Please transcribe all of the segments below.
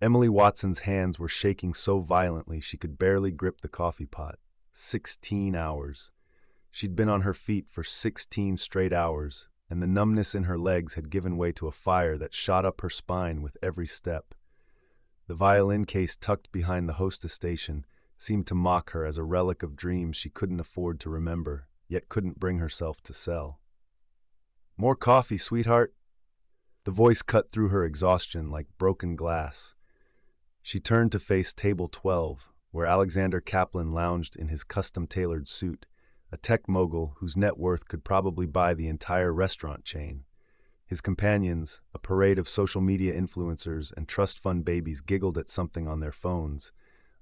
Emily Watson's hands were shaking so violently she could barely grip the coffee pot. 16 hours. She'd been on her feet for 16 straight hours, and the numbness in her legs had given way to a fire that shot up her spine with every step. The violin case tucked behind the hostess station seemed to mock her as a relic of dreams she couldn't afford to remember, yet couldn't bring herself to sell. "More coffee, sweetheart." The voice cut through her exhaustion like broken glass. She turned to face table 12, where Alexander Kaplan lounged in his custom-tailored suit, a tech mogul whose net worth could probably buy the entire restaurant chain. His companions, a parade of social media influencers and trust fund babies, giggled at something on their phones,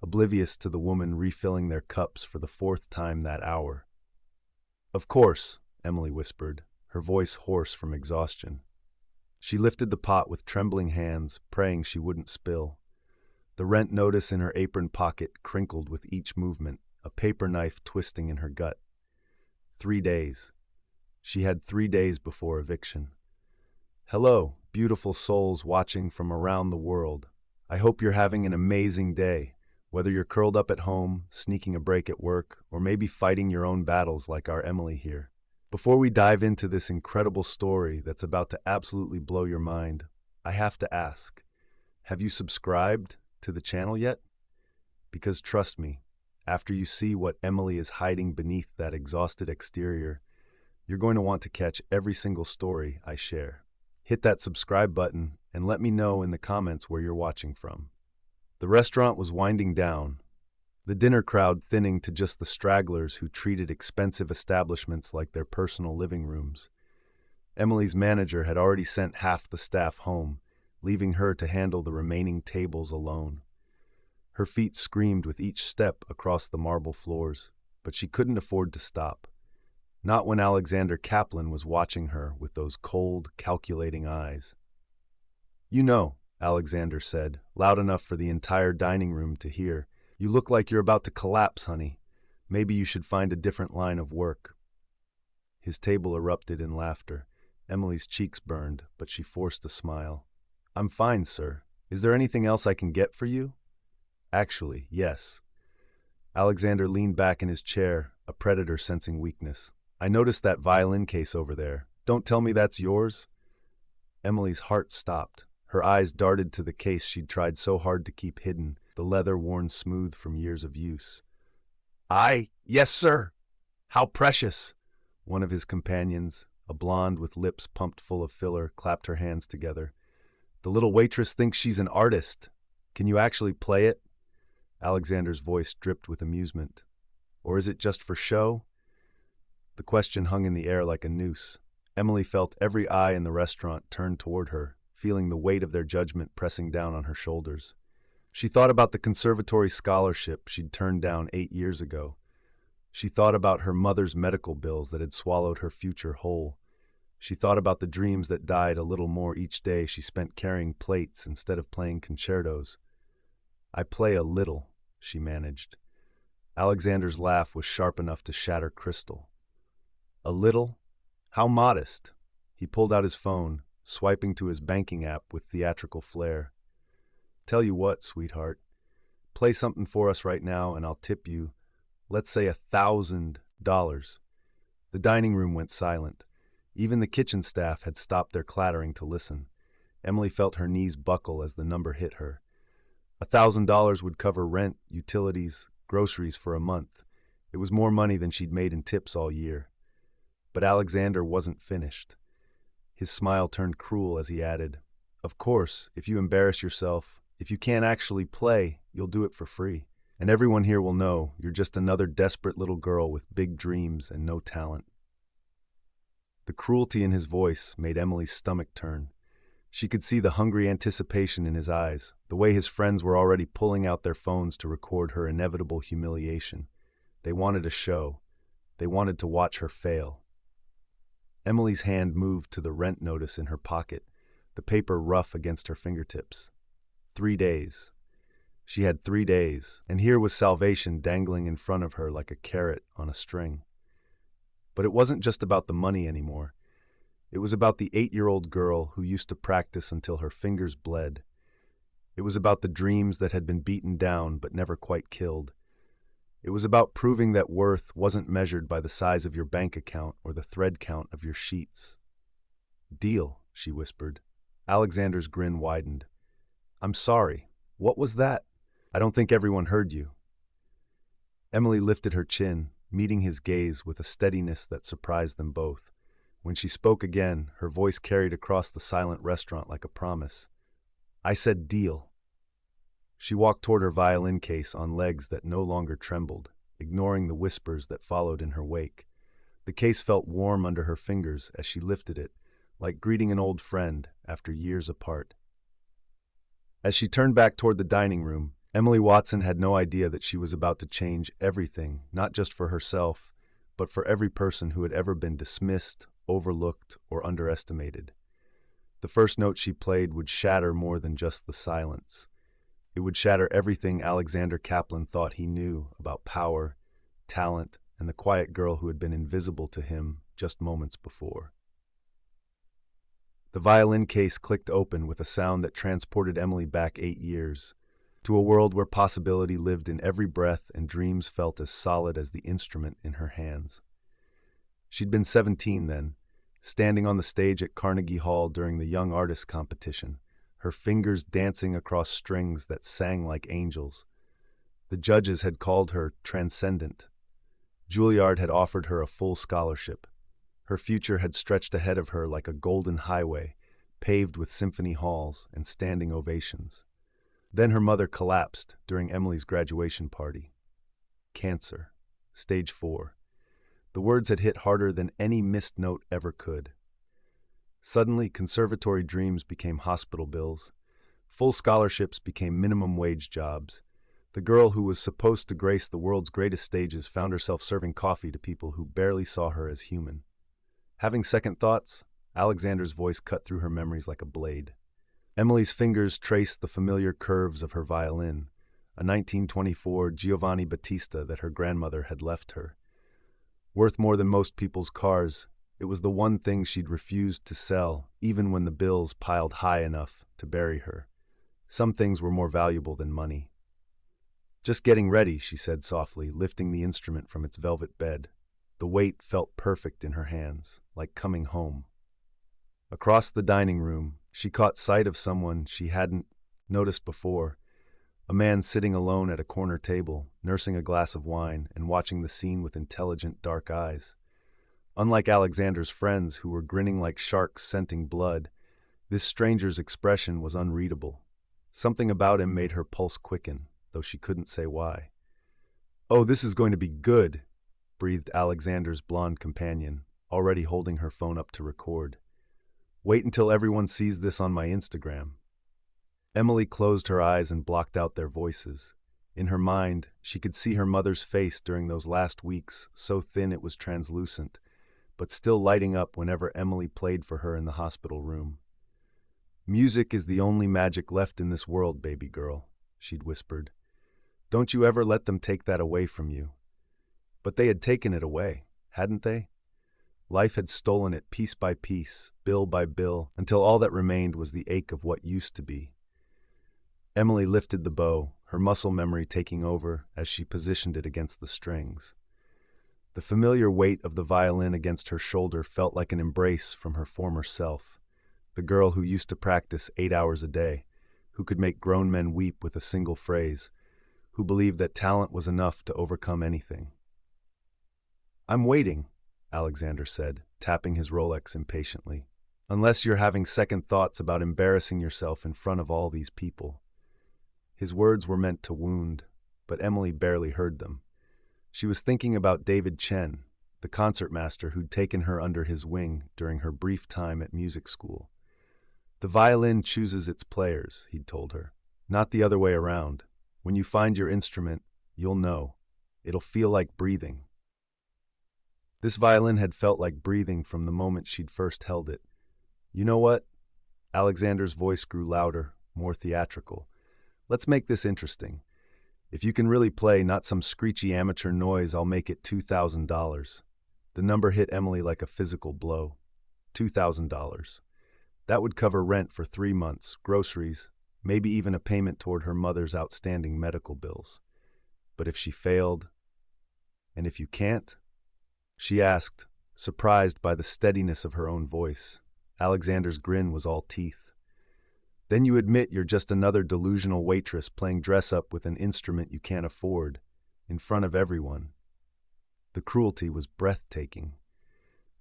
oblivious to the woman refilling their cups for the fourth time that hour. "Of course," Emily whispered, her voice hoarse from exhaustion. She lifted the pot with trembling hands, praying she wouldn't spill. The rent notice in her apron pocket crinkled with each movement, a paper knife twisting in her gut. 3 days. She had 3 days before eviction. "Hello, beautiful souls watching from around the world. I hope you're having an amazing day, whether you're curled up at home, sneaking a break at work, or maybe fighting your own battles like our Emily here. Before we dive into this incredible story that's about to absolutely blow your mind, I have to ask, have you subscribed to the channel yet? Because trust me, after you see what Emily is hiding beneath that exhausted exterior, you're going to want to catch every single story I share. Hit that subscribe button and let me know in the comments where you're watching from." The restaurant was winding down, the dinner crowd thinning to just the stragglers who treated expensive establishments like their personal living rooms. Emily's manager had already sent half the staff home, leaving her to handle the remaining tables alone. Her feet screamed with each step across the marble floors, but she couldn't afford to stop. Not when Alexander Kaplan was watching her with those cold, calculating eyes. "You know," Alexander said, loud enough for the entire dining room to hear, "you look like you're about to collapse, honey. Maybe you should find a different line of work." His table erupted in laughter. Emily's cheeks burned, but she forced a smile. "I'm fine, sir. Is there anything else I can get for you?" "Actually, yes." Alexander leaned back in his chair, a predator sensing weakness. "I noticed that violin case over there. Don't tell me that's yours?" Emily's heart stopped. Her eyes darted to the case she'd tried so hard to keep hidden, the leather worn smooth from years of use. "Yes, sir. How precious." One of his companions, a blonde with lips pumped full of filler, clapped her hands together. "The little waitress thinks she's an artist. Can you actually play it?" Alexander's voice dripped with amusement. "Or is it just for show?" The question hung in the air like a noose. Emily felt every eye in the restaurant turned toward her, feeling the weight of their judgment pressing down on her shoulders. She thought about the conservatory scholarship she'd turned down 8 years ago. She thought about her mother's medical bills that had swallowed her future whole. She thought about the dreams that died a little more each day she spent carrying plates instead of playing concertos. "I play a little," she managed. Alexander's laugh was sharp enough to shatter crystal. "A little? How modest." He pulled out his phone, swiping to his banking app with theatrical flair. "Tell you what, sweetheart, play something for us right now and I'll tip you, let's say $1,000. The dining room went silent. Even the kitchen staff had stopped their clattering to listen. Emily felt her knees buckle as the number hit her. $1,000 would cover rent, utilities, groceries for a month. It was more money than she'd made in tips all year. But Alexander wasn't finished. His smile turned cruel as he added, "Of course, if you embarrass yourself, if you can't actually play, you'll do it for free. And everyone here will know you're just another desperate little girl with big dreams and no talent." The cruelty in his voice made Emily's stomach turn. She could see the hungry anticipation in his eyes, the way his friends were already pulling out their phones to record her inevitable humiliation. They wanted a show. They wanted to watch her fail. Emily's hand moved to the rent notice in her pocket, the paper rough against her fingertips. 3 days. She had 3 days, and here was salvation dangling in front of her like a carrot on a string. But it wasn't just about the money anymore. It was about the 8-year-old girl who used to practice until her fingers bled. It was about the dreams that had been beaten down but never quite killed. It was about proving that worth wasn't measured by the size of your bank account or the thread count of your sheets. "Deal," she whispered. Alexander's grin widened. "I'm sorry. What was that? I don't think everyone heard you." Emily lifted her chin, meeting his gaze with a steadiness that surprised them both. When she spoke again, her voice carried across the silent restaurant like a promise. "I said deal." She walked toward her violin case on legs that no longer trembled, ignoring the whispers that followed in her wake. The case felt warm under her fingers as she lifted it, like greeting an old friend after years apart. As she turned back toward the dining room, Emily Watson had no idea that she was about to change everything, not just for herself, but for every person who had ever been dismissed, overlooked, or underestimated. The first note she played would shatter more than just the silence. It would shatter everything Alexander Kaplan thought he knew about power, talent, and the quiet girl who had been invisible to him just moments before. The violin case clicked open with a sound that transported Emily back 8 years, to a world where possibility lived in every breath and dreams felt as solid as the instrument in her hands. She'd been 17 then, standing on the stage at Carnegie Hall during the Young Artists competition, her fingers dancing across strings that sang like angels. The judges had called her transcendent. Juilliard had offered her a full scholarship. Her future had stretched ahead of her like a golden highway, paved with symphony halls and standing ovations. Then her mother collapsed during Emily's graduation party. Cancer, stage 4. The words had hit harder than any missed note ever could. Suddenly, conservatory dreams became hospital bills. Full scholarships became minimum wage jobs. The girl who was supposed to grace the world's greatest stages found herself serving coffee to people who barely saw her as human. Having second thoughts, Alexander's voice cut through her memories like a blade. Emily's fingers traced the familiar curves of her violin, a 1924 Giovanni Battista that her grandmother had left her. Worth more than most people's cars, it was the one thing she'd refused to sell, even when the bills piled high enough to bury her. Some things were more valuable than money. "Just getting ready," she said softly, lifting the instrument from its velvet bed. The weight felt perfect in her hands, like coming home. Across the dining room, she caught sight of someone she hadn't noticed before, a man sitting alone at a corner table, nursing a glass of wine and watching the scene with intelligent, dark eyes. Unlike Alexander's friends, who were grinning like sharks scenting blood, this stranger's expression was unreadable. Something about him made her pulse quicken, though she couldn't say why. "Oh, this is going to be good," breathed Alexander's blonde companion, already holding her phone up to record. "Wait until everyone sees this on my Instagram." Emily closed her eyes and blocked out their voices. In her mind, she could see her mother's face during those last weeks, so thin it was translucent, but still lighting up whenever Emily played for her in the hospital room. "Music is the only magic left in this world, baby girl," she'd whispered. "Don't you ever let them take that away from you." But they had taken it away, hadn't they? Life had stolen it piece by piece, bill by bill, until all that remained was the ache of what used to be. Emily lifted the bow, her muscle memory taking over as she positioned it against the strings. The familiar weight of the violin against her shoulder felt like an embrace from her former self, the girl who used to practice 8 hours a day, who could make grown men weep with a single phrase, who believed that talent was enough to overcome anything. "I'm waiting," Alexander said, tapping his Rolex impatiently. "Unless you're having second thoughts about embarrassing yourself in front of all these people." His words were meant to wound, but Emily barely heard them. She was thinking about David Chen, the concertmaster who'd taken her under his wing during her brief time at music school. "The violin chooses its players," he'd told her, "not the other way around. When you find your instrument, you'll know. It'll feel like breathing." This violin had felt like breathing from the moment she'd first held it. "You know what?" Alexander's voice grew louder, more theatrical. "Let's make this interesting. If you can really play, not some screechy amateur noise, I'll make it $2,000. The number hit Emily like a physical blow. $2,000. That would cover rent for 3 months, groceries, maybe even a payment toward her mother's outstanding medical bills. But if she failed, and if you can't? She asked, surprised by the steadiness of her own voice. Alexander's grin was all teeth. Then you admit you're just another delusional waitress playing dress-up with an instrument you can't afford, in front of everyone. The cruelty was breathtaking.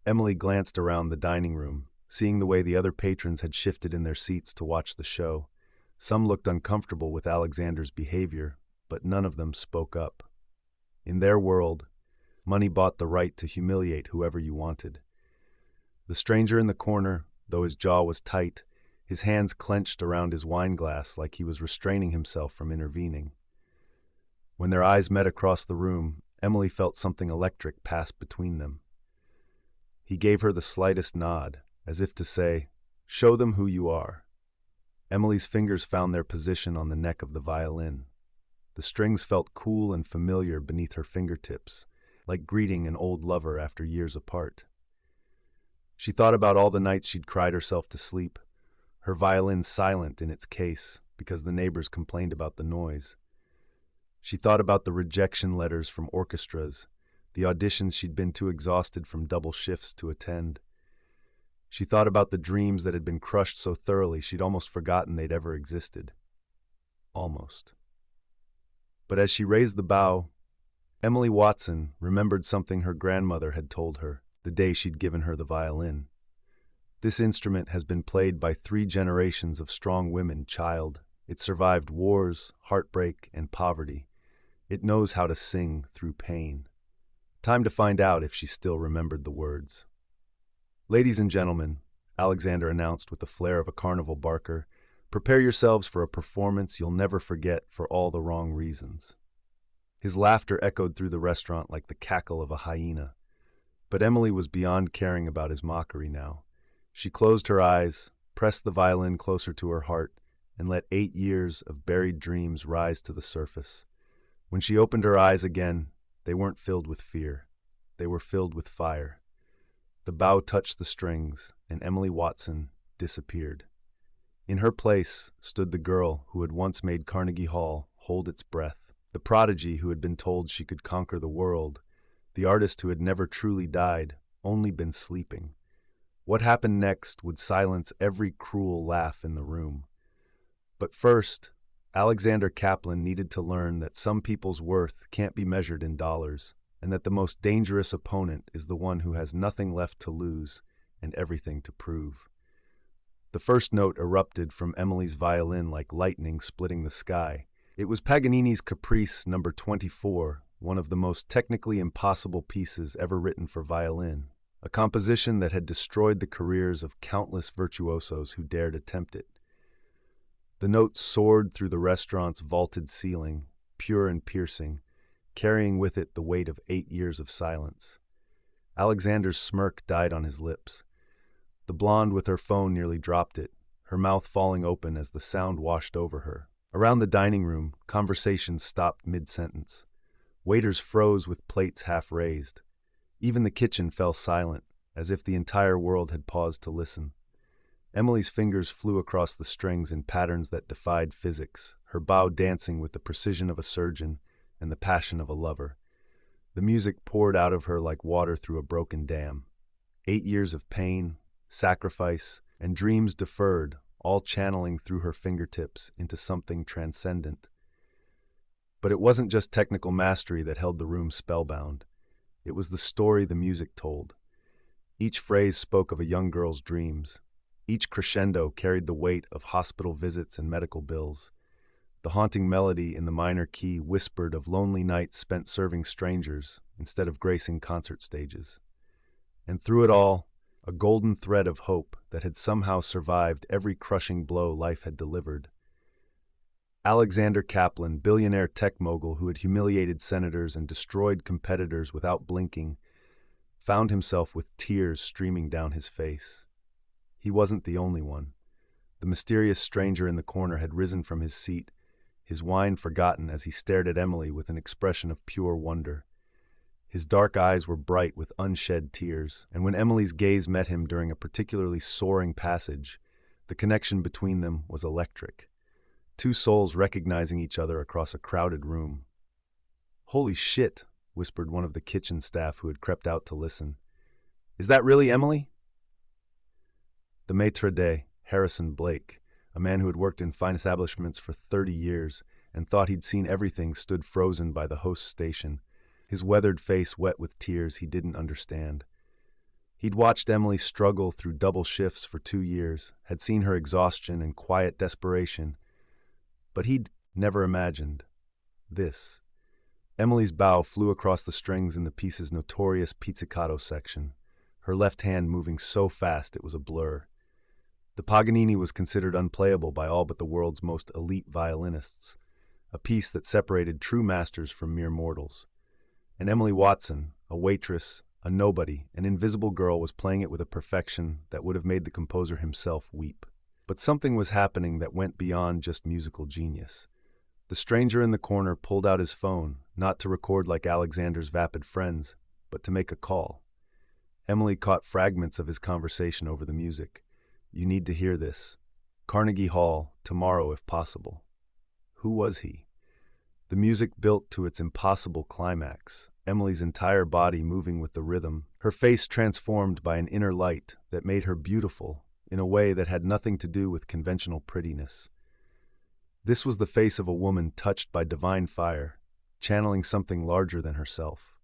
Emily glanced around the dining room, seeing the way the other patrons had shifted in their seats to watch the show. Some looked uncomfortable with Alexander's behavior, but none of them spoke up. In their world, money bought the right to humiliate whoever you wanted. The stranger in the corner, though his jaw was tight, his hands clenched around his wine glass like he was restraining himself from intervening. When their eyes met across the room, Emily felt something electric pass between them. He gave her the slightest nod, as if to say, "Show them who you are." Emily's fingers found their position on the neck of the violin. The strings felt cool and familiar beneath her fingertips, like greeting an old lover after years apart. She thought about all the nights she'd cried herself to sleep, her violin silent in its case because the neighbors complained about the noise. She thought about the rejection letters from orchestras, the auditions she'd been too exhausted from double shifts to attend. She thought about the dreams that had been crushed so thoroughly she'd almost forgotten they'd ever existed. Almost. But as she raised the bow, Emily Watson remembered something her grandmother had told her the day she'd given her the violin. This instrument has been played by 3 generations of strong women, child. It survived wars, heartbreak, and poverty. It knows how to sing through pain. Time to find out if she still remembered the words. "Ladies and gentlemen," Alexander announced with the flair of a carnival barker, "prepare yourselves for a performance you'll never forget for all the wrong reasons." His laughter echoed through the restaurant like the cackle of a hyena. But Emily was beyond caring about his mockery now. She closed her eyes, pressed the violin closer to her heart, and let 8 years of buried dreams rise to the surface. When she opened her eyes again, they weren't filled with fear. They were filled with fire. The bow touched the strings, and Emily Watson disappeared. In her place stood the girl who had once made Carnegie Hall hold its breath, the prodigy who had been told she could conquer the world, the artist who had never truly died, only been sleeping. What happened next would silence every cruel laugh in the room. But first, Alexander Kaplan needed to learn that some people's worth can't be measured in dollars, and that the most dangerous opponent is the one who has nothing left to lose and everything to prove. The first note erupted from Emily's violin like lightning splitting the sky. It was Paganini's Caprice No. 24, one of the most technically impossible pieces ever written for violin, a composition that had destroyed the careers of countless virtuosos who dared attempt it. The notes soared through the restaurant's vaulted ceiling, pure and piercing, carrying with it the weight of 8 years of silence. Alexander's smirk died on his lips. The blonde with her phone nearly dropped it, her mouth falling open as the sound washed over her. Around the dining room, conversation stopped mid-sentence. Waiters froze with plates half raised. Even the kitchen fell silent, as if the entire world had paused to listen. Emily's fingers flew across the strings in patterns that defied physics, her bow dancing with the precision of a surgeon and the passion of a lover. The music poured out of her like water through a broken dam. 8 years of pain, sacrifice, and dreams deferred, all channeling through her fingertips into something transcendent. But it wasn't just technical mastery that held the room spellbound. It was the story the music told. Each phrase spoke of a young girl's dreams. Each crescendo carried the weight of hospital visits and medical bills. The haunting melody in the minor key whispered of lonely nights spent serving strangers instead of gracing concert stages. And through it all, a golden thread of hope that had somehow survived every crushing blow life had delivered. Alexander Kaplan, billionaire tech mogul who had humiliated senators and destroyed competitors without blinking, found himself with tears streaming down his face. He wasn't the only one. The mysterious stranger in the corner had risen from his seat, his wine forgotten as he stared at Emily with an expression of pure wonder. His dark eyes were bright with unshed tears, and when Emily's gaze met him during a particularly soaring passage, the connection between them was electric. two souls recognizing each other across a crowded room. "Holy shit," whispered one of the kitchen staff who had crept out to listen. "Is that really Emily?" The maitre d', Harrison Blake, a man who had worked in fine establishments for 30 years and thought he'd seen everything, stood frozen by the host's station, his weathered face wet with tears he didn't understand. He'd watched Emily struggle through double shifts for 2 years, had seen her exhaustion and quiet desperation, but he'd never imagined this. Emily's bow flew across the strings in the piece's notorious pizzicato section, her left hand moving so fast it was a blur. The Paganini was considered unplayable by all but the world's most elite violinists, a piece that separated true masters from mere mortals. And Emily Watson, a waitress, a nobody, an invisible girl, was playing it with a perfection that would have made the composer himself weep. But something was happening that went beyond just musical genius. The stranger in the corner pulled out his phone, not to record like Alexander's vapid friends, but to make a call. Emily caught fragments of his conversation over the music. "You need to hear this. Carnegie Hall, tomorrow if possible." Who was he? The music built to its impossible climax, Emily's entire body moving with the rhythm, her face transformed by an inner light that made her beautiful in a way that had nothing to do with conventional prettiness. This was the face of a woman touched by divine fire, channeling something larger than herself.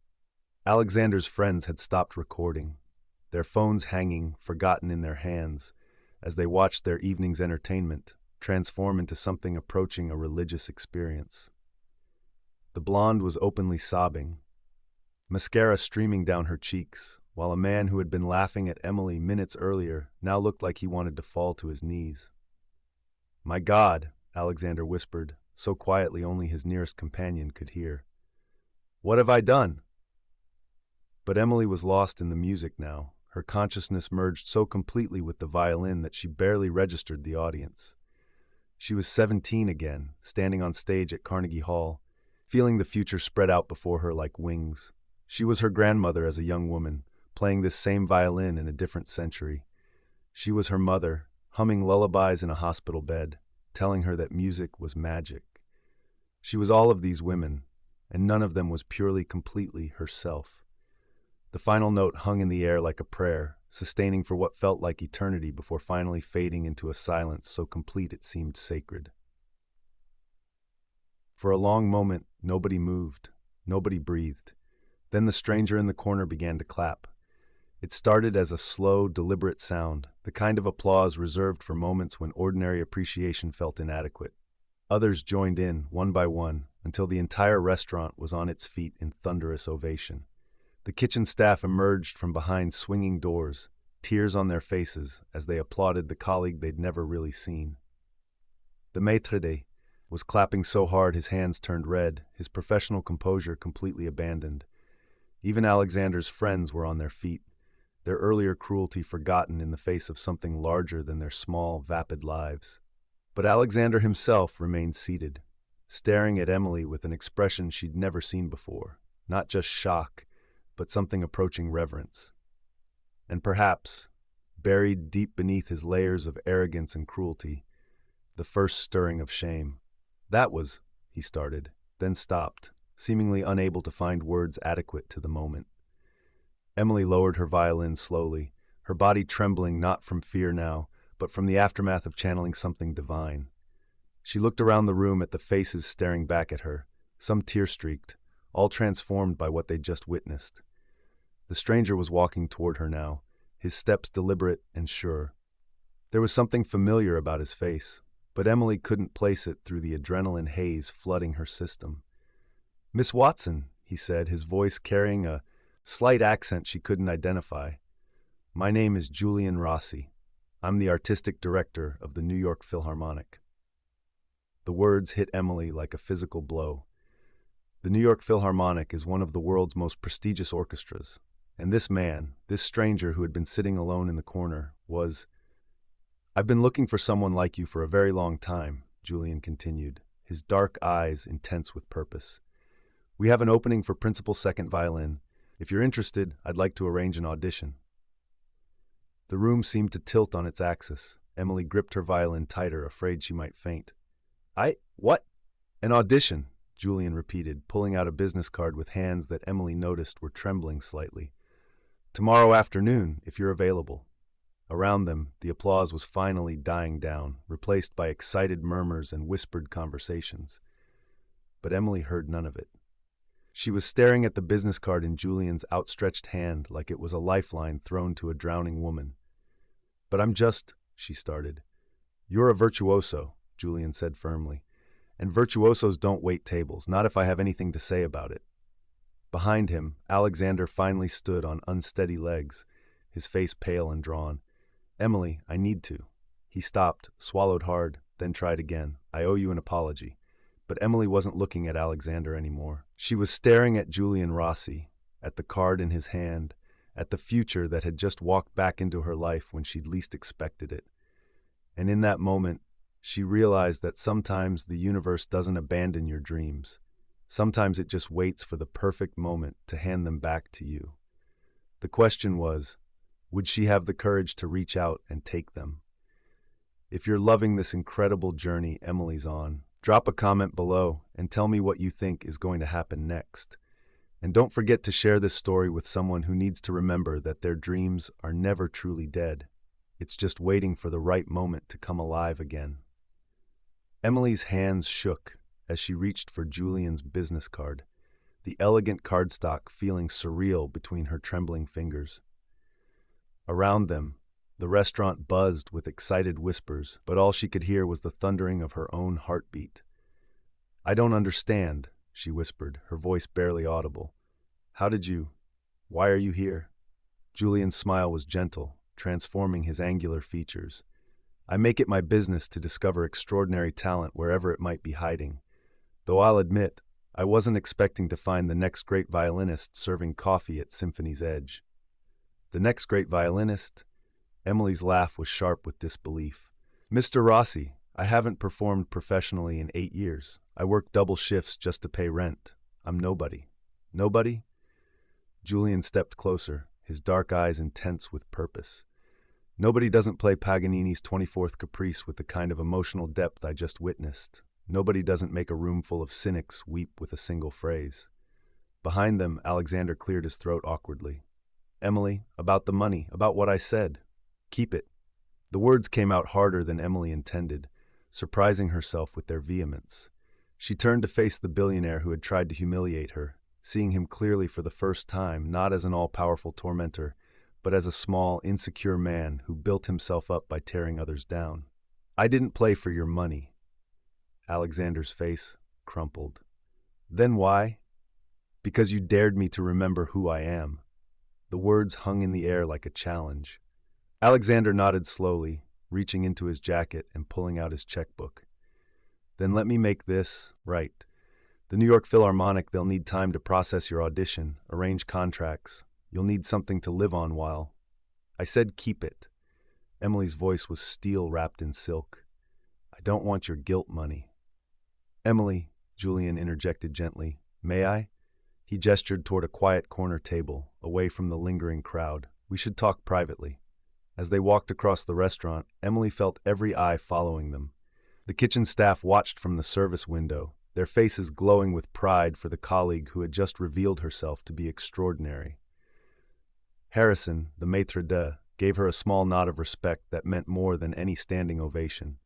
Alexander's friends had stopped recording, their phones hanging, forgotten in their hands, as they watched their evening's entertainment transform into something approaching a religious experience. The blonde was openly sobbing, mascara streaming down her cheeks, while a man who had been laughing at Emily minutes earlier now looked like he wanted to fall to his knees. "My God," Alexander whispered, so quietly only his nearest companion could hear. "What have I done?" But Emily was lost in the music now. Her consciousness merged so completely with the violin that she barely registered the audience. She was 17 again, standing on stage at Carnegie Hall, feeling the future spread out before her like wings. She was her grandmother as a young woman, playing this same violin in a different century. She was her mother, humming lullabies in a hospital bed, telling her that music was magic. She was all of these women, and none of them was purely, completely herself. The final note hung in the air like a prayer, sustaining for what felt like eternity before finally fading into a silence so complete it seemed sacred. For a long moment, nobody moved, nobody breathed. Then the stranger in the corner began to clap. It started as a slow, deliberate sound, the kind of applause reserved for moments when ordinary appreciation felt inadequate. Others joined in, one by one, until the entire restaurant was on its feet in thunderous ovation. The kitchen staff emerged from behind swinging doors, tears on their faces as they applauded the colleague they'd never really seen. The maitre d' was clapping so hard his hands turned red, his professional composure completely abandoned. Even Alexander's friends were on their feet, their earlier cruelty forgotten in the face of something larger than their small, vapid lives. But Alexander himself remained seated, staring at Emily with an expression she'd never seen before, not just shock, but something approaching reverence. And perhaps, buried deep beneath his layers of arrogance and cruelty, the first stirring of shame. "That was," he started, then stopped, seemingly unable to find words adequate to the moment. Emily lowered her violin slowly, her body trembling not from fear now, but from the aftermath of channeling something divine. She looked around the room at the faces staring back at her, some tear-streaked, all transformed by what they'd just witnessed. The stranger was walking toward her now, his steps deliberate and sure. There was something familiar about his face, but Emily couldn't place it through the adrenaline haze flooding her system. "Miss Watson," he said, his voice carrying a slight accent she couldn't identify. "My name is Julian Rossi. I'm the artistic director of the New York Philharmonic." The words hit Emily like a physical blow. The New York Philharmonic is one of the world's most prestigious orchestras, and this man, this stranger who had been sitting alone in the corner, was... "I've been looking for someone like you for a very long time," Julian continued, his dark eyes intense with purpose. "We have an opening for principal second violin. If you're interested, I'd like to arrange an audition." The room seemed to tilt on its axis. Emily gripped her violin tighter, afraid she might faint. What? An audition, Julian repeated, pulling out a business card with hands that Emily noticed were trembling slightly. Tomorrow afternoon, if you're available. Around them, the applause was finally dying down, replaced by excited murmurs and whispered conversations. But Emily heard none of it. She was staring at the business card in Julian's outstretched hand like it was a lifeline thrown to a drowning woman. But she started. You're a virtuoso, Julian said firmly. And virtuosos don't wait tables, not if I have anything to say about it. Behind him, Alexander finally stood on unsteady legs, his face pale and drawn. Emily, I need to. He stopped, swallowed hard, then tried again. I owe you an apology. But Emily wasn't looking at Alexander anymore. She was staring at Julian Rossi, at the card in his hand, at the future that had just walked back into her life when she'd least expected it. And in that moment, she realized that sometimes the universe doesn't abandon your dreams. Sometimes it just waits for the perfect moment to hand them back to you. The question was, would she have the courage to reach out and take them? If you're loving this incredible journey Emily's on, drop a comment below and tell me what you think is going to happen next. And don't forget to share this story with someone who needs to remember that their dreams are never truly dead. It's just waiting for the right moment to come alive again. Emily's hands shook as she reached for Julian's business card, the elegant cardstock feeling surreal between her trembling fingers. Around them, the restaurant buzzed with excited whispers, but all she could hear was the thundering of her own heartbeat. I don't understand, she whispered, her voice barely audible. Why are you here? Julian's smile was gentle, transforming his angular features. I make it my business to discover extraordinary talent wherever it might be hiding. Though I'll admit, I wasn't expecting to find the next great violinist serving coffee at Symphony's Edge. The next great violinist? Emily's laugh was sharp with disbelief. Mr. Rossi, I haven't performed professionally in 8 years. I work double shifts just to pay rent. I'm nobody. Nobody? Julian stepped closer, his dark eyes intense with purpose. Nobody doesn't play Paganini's 24th Caprice with the kind of emotional depth I just witnessed. Nobody doesn't make a room full of cynics weep with a single phrase. Behind them, Alexander cleared his throat awkwardly. Emily, about the money, about what I said. Keep it. The words came out harder than Emily intended, surprising herself with their vehemence. She turned to face the billionaire who had tried to humiliate her, seeing him clearly for the first time, not as an all-powerful tormentor, but as a small, insecure man who built himself up by tearing others down. I didn't play for your money. Alexander's face crumpled. Then why? Because you dared me to remember who I am. The words hung in the air like a challenge. Alexander nodded slowly, reaching into his jacket and pulling out his checkbook. Then let me make this right. The New York Philharmonic, they'll need time to process your audition, arrange contracts. You'll need something to live on while. I said keep it. Emily's voice was steel wrapped in silk. I don't want your guilt money. Emily, Julian interjected gently, may I? He gestured toward a quiet corner table, away from the lingering crowd. We should talk privately. As they walked across the restaurant, Emily felt every eye following them. The kitchen staff watched from the service window, their faces glowing with pride for the colleague who had just revealed herself to be extraordinary. Harrison, the maître d', gave her a small nod of respect that meant more than any standing ovation.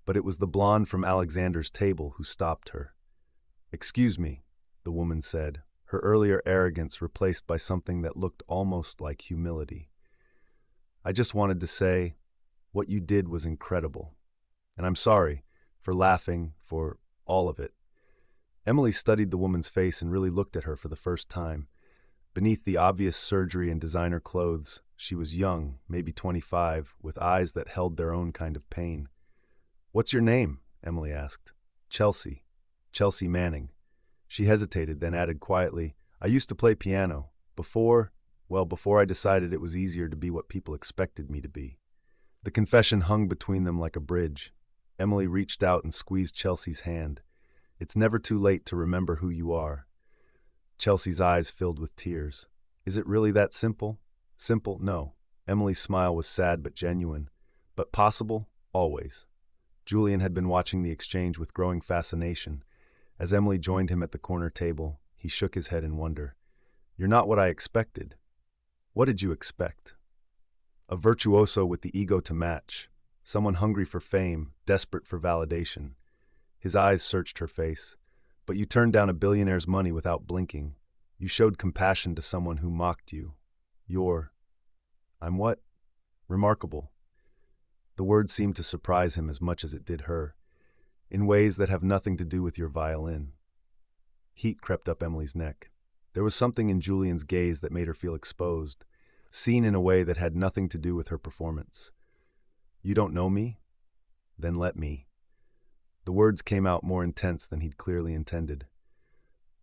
But it was the blonde from Alexander's table who stopped her. Excuse me, the woman said, her earlier arrogance replaced by something that looked almost like humility. I just wanted to say, what you did was incredible. And I'm sorry for laughing, for all of it. Emily studied the woman's face and really looked at her for the first time. Beneath the obvious surgery and designer clothes, she was young, maybe 25, with eyes that held their own kind of pain. What's your name? Emily asked. Chelsea. Chelsea Manning. She hesitated, then added quietly, I used to play piano. Before I decided it was easier to be what people expected me to be. The confession hung between them like a bridge. Emily reached out and squeezed Chelsea's hand. It's never too late to remember who you are. Chelsea's eyes filled with tears. Is it really that simple? Simple? No. Emily's smile was sad but genuine. But possible? Always. Julian had been watching the exchange with growing fascination. As Emily joined him at the corner table, he shook his head in wonder. "You're not what I expected." "What did you expect?" "A virtuoso with the ego to match. Someone hungry for fame, desperate for validation." His eyes searched her face. "But you turned down a billionaire's money without blinking. You showed compassion to someone who mocked you. I'm what? Remarkable." The word seemed to surprise him as much as it did her. "In ways that have nothing to do with your violin." Heat crept up Emily's neck. There was something in Julian's gaze that made her feel exposed, seen in a way that had nothing to do with her performance. "You don't know me? Then let me." The words came out more intense than he'd clearly intended.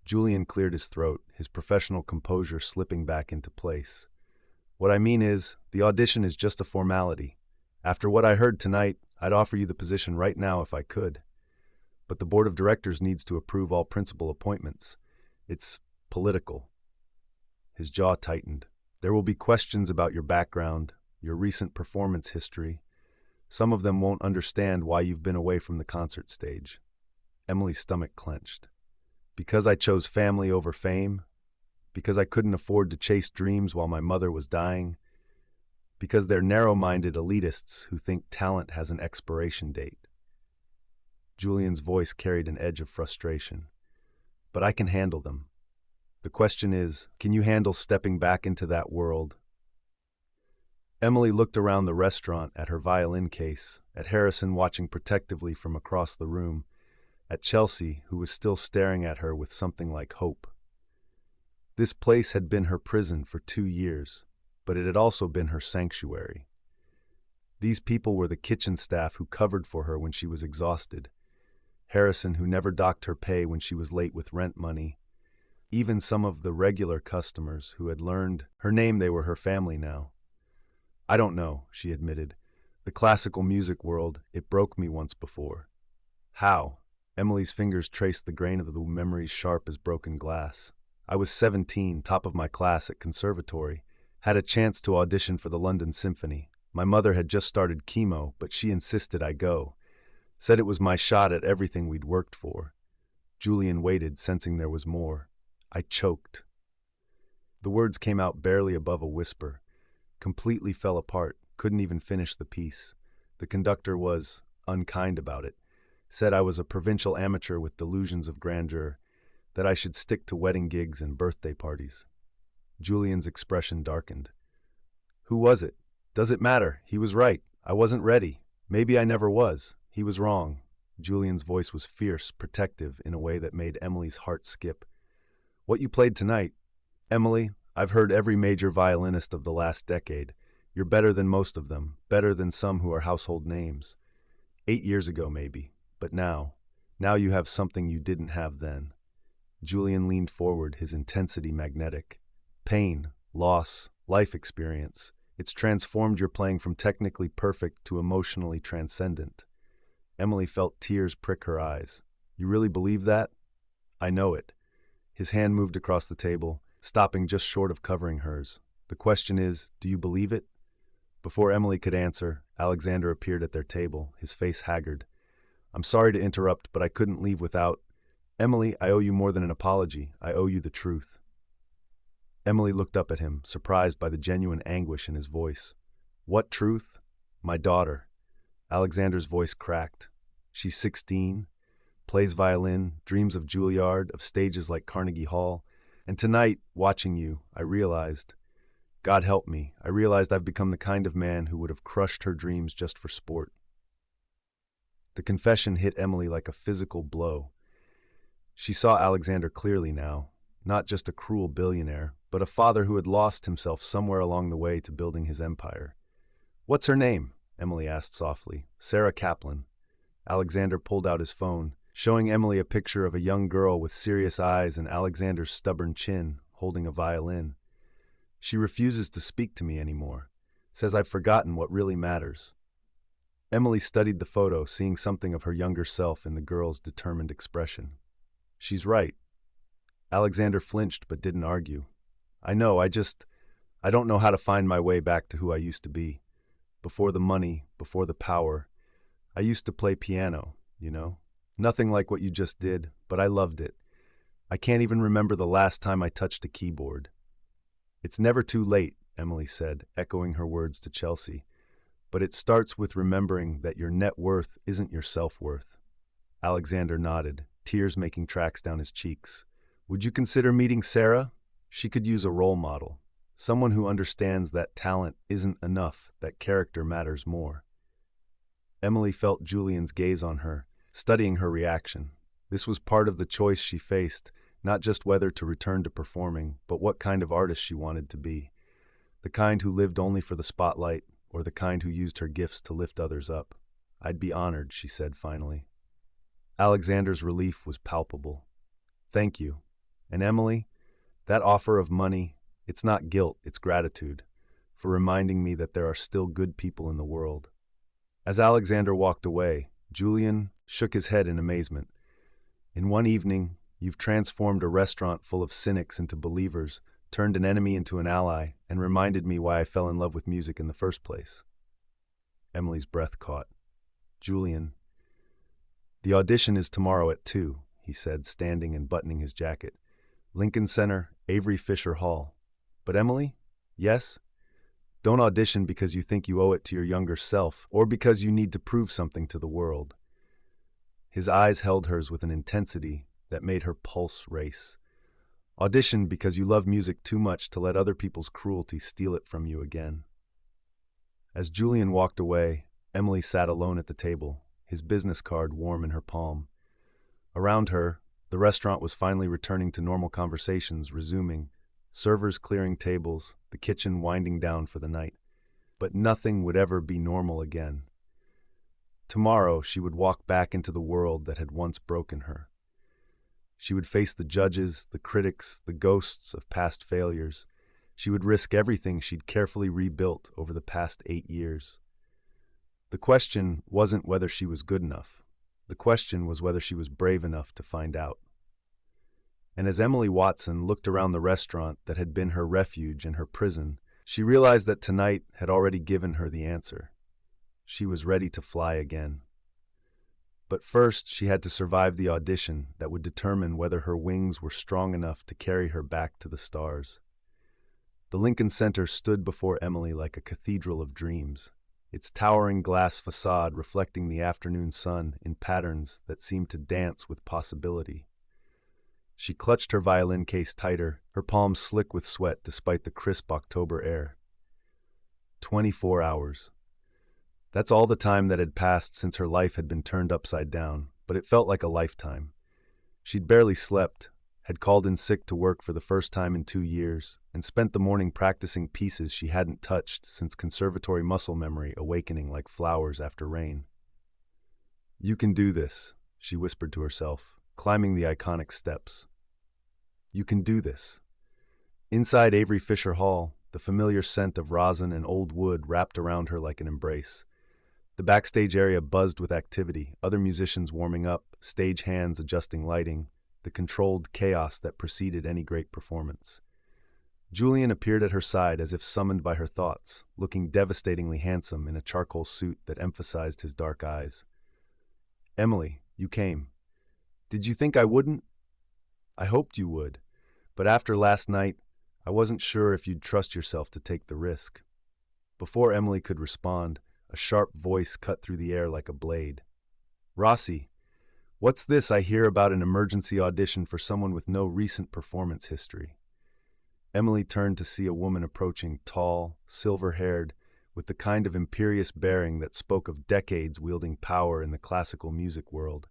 Julian cleared his throat, his professional composure slipping back into place. "What I mean is, the audition is just a formality. After what I heard tonight, I'd offer you the position right now if I could. But the board of directors needs to approve all principal appointments. It's political." His jaw tightened. "There will be questions about your background, your recent performance history. Some of them won't understand why you've been away from the concert stage." Emily's stomach clenched. "Because I chose family over fame? Because I couldn't afford to chase dreams while my mother was dying? Because they're narrow-minded elitists who think talent has an expiration date?" Julian's voice carried an edge of frustration. "But I can handle them. The question is, can you handle stepping back into that world?" Emily looked around the restaurant at her violin case, at Harrison watching protectively from across the room, at Chelsea, who was still staring at her with something like hope. This place had been her prison for 2 years, but it had also been her sanctuary. These people were the kitchen staff who covered for her when she was exhausted, Harrison who never docked her pay when she was late with rent money, even some of the regular customers who had learned her name. They were her family now. "I don't know," she admitted. "The classical music world, it broke me once before." "How?" Emily's fingers traced the grain of the memories sharp as broken glass. "I was 17, top of my class at conservatory. Had a chance to audition for the London Symphony. My mother had just started chemo, but she insisted I go. Said it was my shot at everything we'd worked for." Julian waited, sensing there was more. "I choked." The words came out barely above a whisper. Completely fell apart, couldn't even finish the piece. The conductor was unkind about it. Said I was a provincial amateur with delusions of grandeur, that I should stick to wedding gigs and birthday parties. Julian's expression darkened. "Who was it? Does it matter? He was right. I wasn't ready. Maybe I never was. He was wrong." Julian's voice was fierce, protective, in a way that made Emily's heart skip. "What you played tonight, Emily, I've heard every major violinist of the last decade. You're better than most of them, better than some who are household names. 8 years ago, maybe. But now you have something you didn't have then." Julian leaned forward, his intensity magnetic. "Pain, loss, life experience. It's transformed your playing from technically perfect to emotionally transcendent." Emily felt tears prick her eyes. "You really believe that?" "I know it." His hand moved across the table, stopping just short of covering hers. "The question is, do you believe it?" Before Emily could answer, Alexander appeared at their table, his face haggard. "I'm sorry to interrupt, but I couldn't leave without—" "Emily, I owe you more than an apology. I owe you the truth." Emily looked up at him, surprised by the genuine anguish in his voice. "What truth?" "My daughter." Alexander's voice cracked. "She's 16, plays violin, dreams of Juilliard, of stages like Carnegie Hall. And tonight, watching you, I realized, God help me, I realized I've become the kind of man who would have crushed her dreams just for sport." The confession hit Emily like a physical blow. She saw Alexander clearly now, not just a cruel billionaire, but a father who had lost himself somewhere along the way to building his empire. "What's her name?" Emily asked softly. "Sarah Kaplan." Alexander pulled out his phone, showing Emily a picture of a young girl with serious eyes and Alexander's stubborn chin, holding a violin. "She refuses to speak to me anymore. Says I've forgotten what really matters." Emily studied the photo, seeing something of her younger self in the girl's determined expression. "She's right." Alexander flinched but didn't argue. "I know, I don't know how to find my way back to who I used to be. Before the money, before the power. I used to play piano, you know. Nothing like what you just did, but I loved it. I can't even remember the last time I touched a keyboard. It's never too late, Emily said, echoing her words to Chelsea. But it starts with remembering that your net worth isn't your self-worth. Alexander nodded, tears making tracks down his cheeks. Would you consider meeting Sarah? She could use a role model. Someone who understands that talent isn't enough, that character matters more. Emily felt Julian's gaze on her, studying her reaction. This was part of the choice she faced, not just whether to return to performing, but what kind of artist she wanted to be. The kind who lived only for the spotlight, or the kind who used her gifts to lift others up. I'd be honored, she said finally. Alexander's relief was palpable. Thank you. And Emily, that offer of money, it's not guilt, it's gratitude, for reminding me that there are still good people in the world. As Alexander walked away, Julian shook his head in amazement. In one evening, you've transformed a restaurant full of cynics into believers, turned an enemy into an ally, and reminded me why I fell in love with music in the first place. Emily's breath caught. Julian, the audition is tomorrow at 2, he said, standing and buttoning his jacket. Lincoln Center, Avery Fisher Hall. But Emily? Yes? Don't audition because you think you owe it to your younger self, or because you need to prove something to the world. His eyes held hers with an intensity that made her pulse race. Audition because you love music too much to let other people's cruelty steal it from you again. As Julian walked away, Emily sat alone at the table, his business card warm in her palm. Around her, the restaurant was finally returning to normal conversations, resuming, servers clearing tables, the kitchen winding down for the night. But nothing would ever be normal again. Tomorrow, she would walk back into the world that had once broken her. She would face the judges, the critics, the ghosts of past failures. She would risk everything she'd carefully rebuilt over the past 8 years. The question wasn't whether she was good enough. The question was whether she was brave enough to find out. And as Emily Watson looked around the restaurant that had been her refuge and her prison, she realized that tonight had already given her the answer. She was ready to fly again. But first, she had to survive the audition that would determine whether her wings were strong enough to carry her back to the stars. The Lincoln Center stood before Emily like a cathedral of dreams, its towering glass facade reflecting the afternoon sun in patterns that seemed to dance with possibility. She clutched her violin case tighter, her palms slick with sweat despite the crisp October air. 24 hours. That's all the time that had passed since her life had been turned upside down, but it felt like a lifetime. She'd barely slept, had called in sick to work for the first time in 2 years, and spent the morning practicing pieces she hadn't touched since conservatory muscle memory awakening like flowers after rain. You can do this, she whispered to herself, climbing the iconic steps. You can do this. Inside Avery Fisher Hall, the familiar scent of rosin and old wood wrapped around her like an embrace. The backstage area buzzed with activity, other musicians warming up, stage hands adjusting lighting, the controlled chaos that preceded any great performance. Julian appeared at her side as if summoned by her thoughts, looking devastatingly handsome in a charcoal suit that emphasized his dark eyes. Emily, you came. Did you think I wouldn't? I hoped you would, but after last night, I wasn't sure if you'd trust yourself to take the risk. Before Emily could respond, a sharp voice cut through the air like a blade. Rossi, what's this I hear about an emergency audition for someone with no recent performance history? Emily turned to see a woman approaching, tall, silver-haired, with the kind of imperious bearing that spoke of decades wielding power in the classical music world.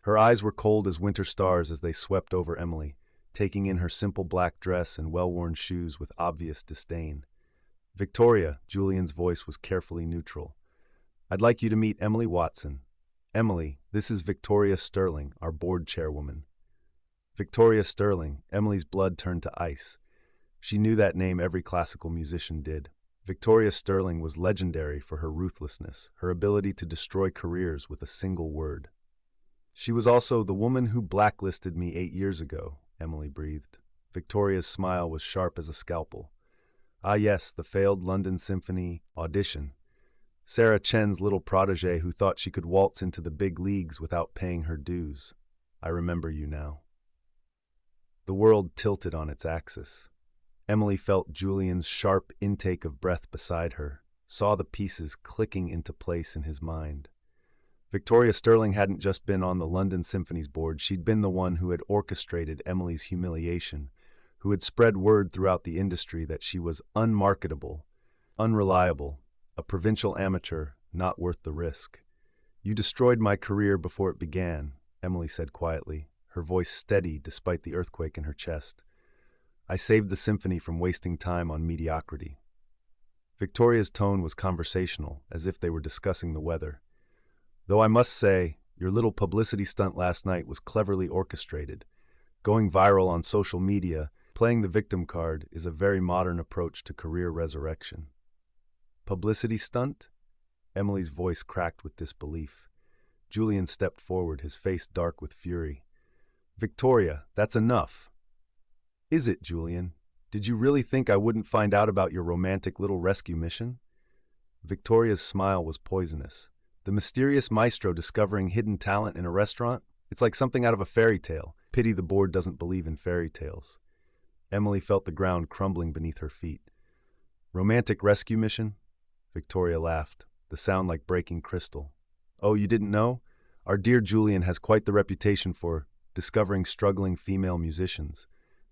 Her eyes were cold as winter stars as they swept over Emily, taking in her simple black dress and well-worn shoes with obvious disdain. Victoria, Julian's voice was carefully neutral. I'd like you to meet Emily Watson. Emily, this is Victoria Sterling, our board chairwoman. Victoria Sterling, Emily's blood turned to ice. She knew that name every classical musician did. Victoria Sterling was legendary for her ruthlessness, her ability to destroy careers with a single word. She was also the woman who blacklisted me 8 years ago, Emily breathed. Victoria's smile was sharp as a scalpel. Ah yes, the failed London Symphony audition. Sarah Chen's little protege who thought she could waltz into the big leagues without paying her dues. I remember you now. The world tilted on its axis. Emily felt Julian's sharp intake of breath beside her, saw the pieces clicking into place in his mind. Victoria Sterling hadn't just been on the London Symphony's board, she'd been the one who had orchestrated Emily's humiliation, who had spread word throughout the industry that she was unmarketable, unreliable, a provincial amateur, not worth the risk. You destroyed my career before it began, Emily said quietly, her voice steady despite the earthquake in her chest. I saved the symphony from wasting time on mediocrity. Victoria's tone was conversational, as if they were discussing the weather. Though I must say, your little publicity stunt last night was cleverly orchestrated. Going viral on social media, playing the victim card, is a very modern approach to career resurrection. Publicity stunt? Emily's voice cracked with disbelief. Julian stepped forward, his face dark with fury. Victoria, that's enough. Is it, Julian? Did you really think I wouldn't find out about your romantic little rescue mission? Victoria's smile was poisonous. The mysterious maestro discovering hidden talent in a restaurant? It's like something out of a fairy tale. Pity the board doesn't believe in fairy tales. Emily felt the ground crumbling beneath her feet. Romantic rescue mission? Victoria laughed, the sound like breaking crystal. Oh, you didn't know? Our dear Julian has quite the reputation for discovering struggling female musicians.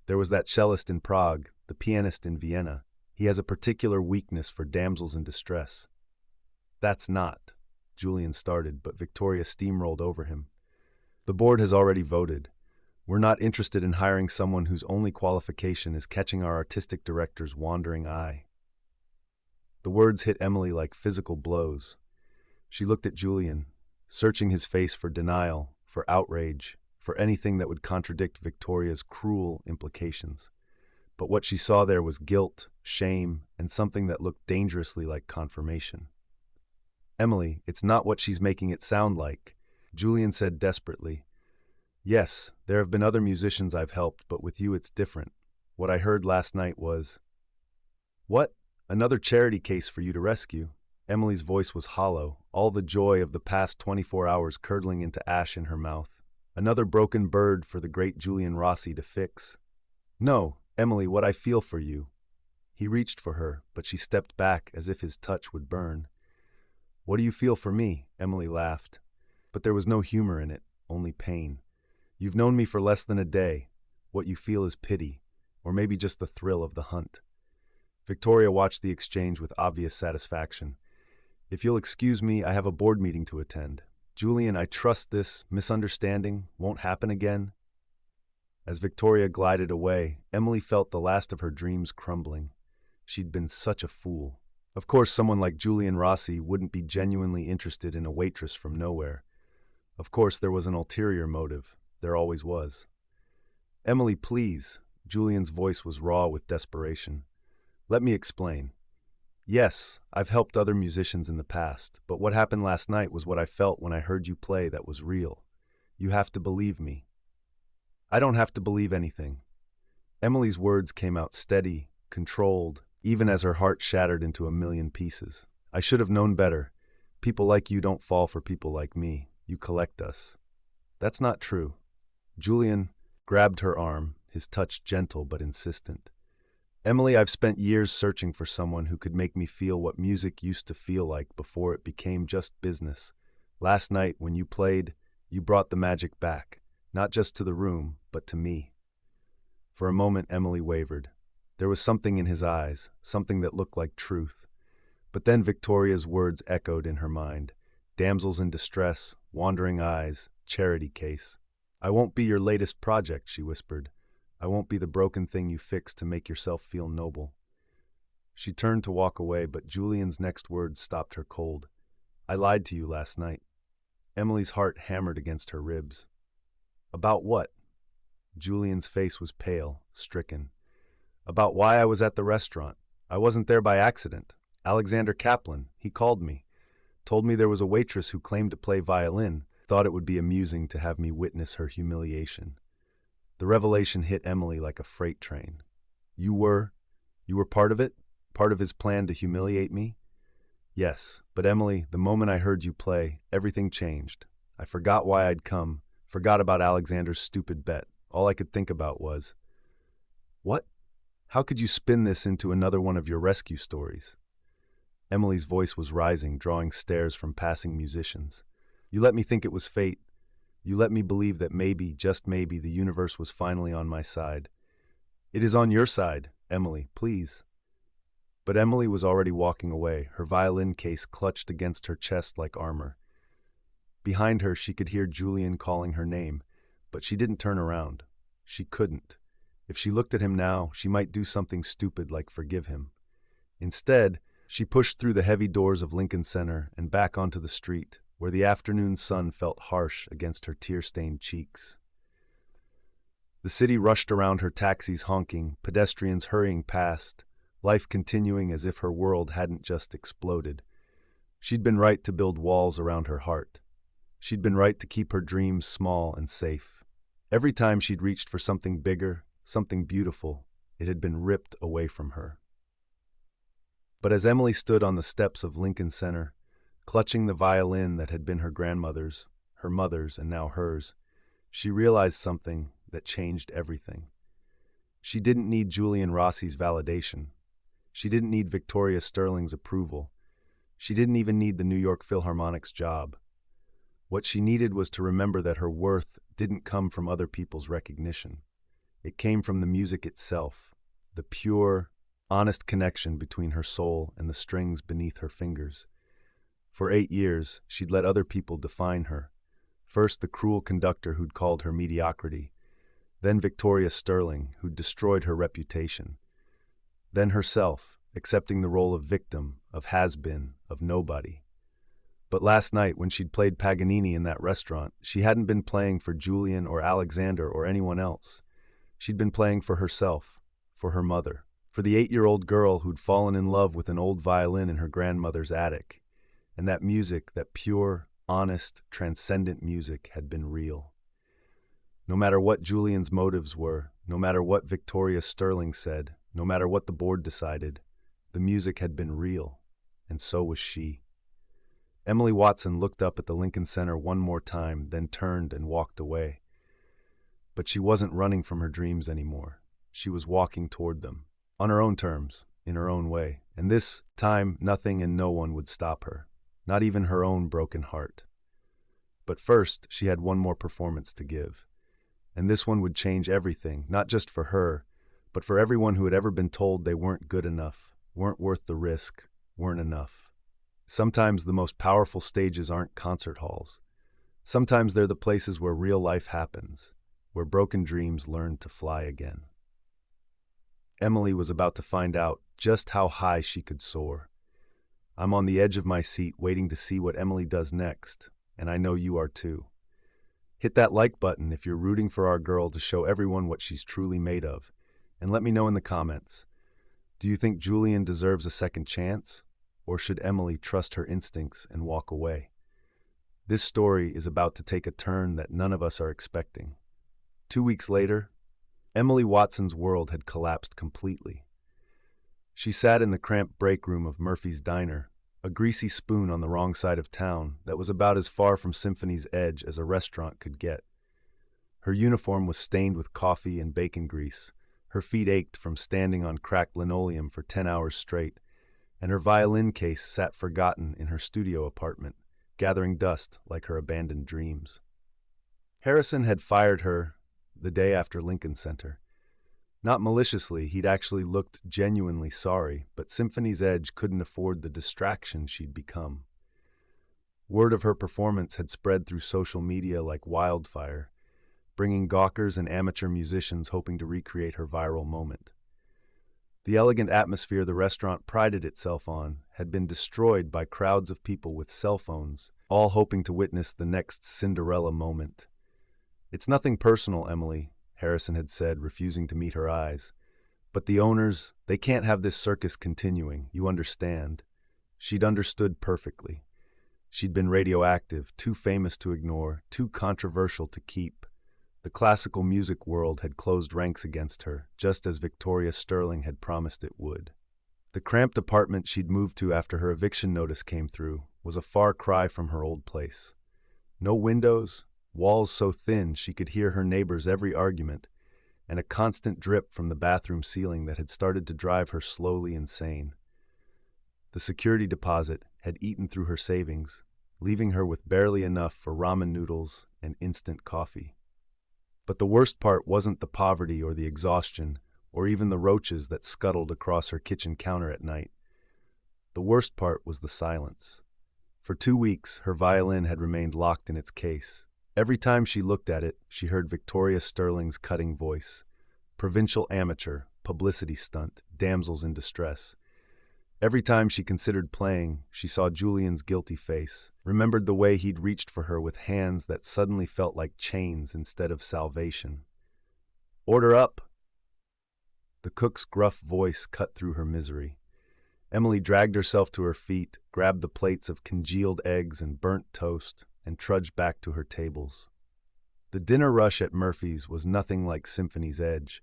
There was that cellist in Prague, the pianist in Vienna. He has a particular weakness for damsels in distress. That's not. Julian started, but Victoria steamrolled over him. The board has already voted. We're not interested in hiring someone whose only qualification is catching our artistic director's wandering eye. The words hit Emily like physical blows. She looked at Julian, searching his face for denial, for outrage, for anything that would contradict Victoria's cruel implications. But what she saw there was guilt, shame, and something that looked dangerously like confirmation. Emily, it's not what she's making it sound like, Julian said desperately. Yes, there have been other musicians I've helped, but with you it's different. What I heard last night was... What? Another charity case for you to rescue? Emily's voice was hollow, all the joy of the past 24 hours curdling into ash in her mouth. Another broken bird for the great Julian Rossi to fix. No, Emily, what I feel for you. He reached for her, but she stepped back as if his touch would burn. What do you feel for me? Emily laughed. But there was no humor in it, only pain. You've known me for less than a day. What you feel is pity, or maybe just the thrill of the hunt. Victoria watched the exchange with obvious satisfaction. If you'll excuse me, I have a board meeting to attend. Julian, I trust this misunderstanding won't happen again. As Victoria glided away, Emily felt the last of her dreams crumbling. She'd been such a fool. Of course, someone like Julian Rossi wouldn't be genuinely interested in a waitress from nowhere. Of course, there was an ulterior motive. There always was. Emily, please. Julian's voice was raw with desperation. Let me explain. Yes, I've helped other musicians in the past, but what happened last night was what I felt when I heard you play that was real. You have to believe me. I don't have to believe anything. Emily's words came out steady, controlled, even as her heart shattered into a million pieces. I should have known better. People like you don't fall for people like me. You collect us. That's not true. Julian grabbed her arm, his touch gentle but insistent. Emily, I've spent years searching for someone who could make me feel what music used to feel like before it became just business. Last night, when you played, you brought the magic back, not just to the room, but to me. For a moment, Emily wavered. There was something in his eyes, something that looked like truth. But then Victoria's words echoed in her mind. Damsels in distress, wandering eyes, charity case. I won't be your latest project, she whispered. I won't be the broken thing you fix to make yourself feel noble. She turned to walk away, but Julian's next words stopped her cold. I lied to you last night. Emily's heart hammered against her ribs. About what? Julian's face was pale, stricken. About why I was at the restaurant. I wasn't there by accident. Alexander Kaplan, he called me. Told me there was a waitress who claimed to play violin. Thought it would be amusing to have me witness her humiliation. The revelation hit Emily like a freight train. You were part of it? Part of his plan to humiliate me? Yes, but Emily, the moment I heard you play, everything changed. I forgot why I'd come, forgot about Alexander's stupid bet. All I could think about was, what? How could you spin this into another one of your rescue stories? Emily's voice was rising, drawing stares from passing musicians. You let me think it was fate. You let me believe that maybe, just maybe, the universe was finally on my side. It is on your side, Emily, please. But Emily was already walking away, her violin case clutched against her chest like armor. Behind her, she could hear Julian calling her name, but she didn't turn around. She couldn't. If she looked at him now, she might do something stupid like forgive him. Instead, she pushed through the heavy doors of Lincoln Center and back onto the street, where the afternoon sun felt harsh against her tear-stained cheeks. The city rushed around her, taxis honking, pedestrians hurrying past, life continuing as if her world hadn't just exploded. She'd been right to build walls around her heart. She'd been right to keep her dreams small and safe. Every time she'd reached for something bigger, something beautiful, it had been ripped away from her. But as Emily stood on the steps of Lincoln Center, clutching the violin that had been her grandmother's, her mother's, and now hers, she realized something that changed everything. She didn't need Julian Rossi's validation. She didn't need Victoria Sterling's approval. She didn't even need the New York Philharmonic's job. What she needed was to remember that her worth didn't come from other people's recognition. It came from the music itself, the pure, honest connection between her soul and the strings beneath her fingers. For 8 years, she'd let other people define her. First, the cruel conductor who'd called her mediocrity. Then Victoria Sterling, who'd destroyed her reputation. Then herself, accepting the role of victim, of has-been, of nobody. But last night, when she'd played Paganini in that restaurant, she hadn't been playing for Julian or Alexander or anyone else. She'd been playing for herself, for her mother, for the 8-year-old girl who'd fallen in love with an old violin in her grandmother's attic. And that music, that pure, honest, transcendent music, had been real. No matter what Julian's motives were, no matter what Victoria Sterling said, no matter what the board decided, the music had been real, and so was she. Emily Watson looked up at the Lincoln Center one more time, then turned and walked away. But she wasn't running from her dreams anymore. She was walking toward them, on her own terms, in her own way, and this time nothing and no one would stop her, not even her own broken heart. But first, she had one more performance to give. And this one would change everything, not just for her, but for everyone who had ever been told they weren't good enough, weren't worth the risk, weren't enough. Sometimes the most powerful stages aren't concert halls. Sometimes they're the places where real life happens, where broken dreams learn to fly again. Emily was about to find out just how high she could soar. I'm on the edge of my seat waiting to see what Emily does next, and I know you are too. Hit that like button if you're rooting for our girl to show everyone what she's truly made of, and let me know in the comments. Do you think Julian deserves a second chance, or should Emily trust her instincts and walk away? This story is about to take a turn that none of us are expecting. 2 weeks later, Emily Watson's world had collapsed completely. She sat in the cramped break room of Murphy's Diner, a greasy spoon on the wrong side of town that was about as far from Symphony's edge as a restaurant could get. Her uniform was stained with coffee and bacon grease, her feet ached from standing on cracked linoleum for 10 hours straight, and her violin case sat forgotten in her studio apartment, gathering dust like her abandoned dreams. Harrison had fired her the day after Lincoln Center. Not maliciously, he'd actually looked genuinely sorry, but Symphony's Edge couldn't afford the distraction she'd become. Word of her performance had spread through social media like wildfire, bringing gawkers and amateur musicians hoping to recreate her viral moment. The elegant atmosphere the restaurant prided itself on had been destroyed by crowds of people with cell phones, all hoping to witness the next Cinderella moment. "It's nothing personal, Emily," Harrison had said, refusing to meet her eyes. "But the owners, they can't have this circus continuing, you understand." She'd understood perfectly. She'd been radioactive, too famous to ignore, too controversial to keep. The classical music world had closed ranks against her, just as Victoria Sterling had promised it would. The cramped apartment she'd moved to after her eviction notice came through was a far cry from her old place. No windows, walls so thin she could hear her neighbors' every argument, and a constant drip from the bathroom ceiling that had started to drive her slowly insane. The security deposit had eaten through her savings, leaving her with barely enough for ramen noodles and instant coffee. But the worst part wasn't the poverty or the exhaustion, or even the roaches that scuttled across her kitchen counter at night. The worst part was the silence. For 2 weeks, her violin had remained locked in its case. Every time she looked at it, she heard Victoria Sterling's cutting voice. Provincial amateur, publicity stunt, damsels in distress. Every time she considered playing, she saw Julian's guilty face, remembered the way he'd reached for her with hands that suddenly felt like chains instead of salvation. "Order up!" The cook's gruff voice cut through her misery. Emily dragged herself to her feet, grabbed the plates of congealed eggs and burnt toast, and trudged back to her tables. The dinner rush at Murphy's was nothing like Symphony's Edge.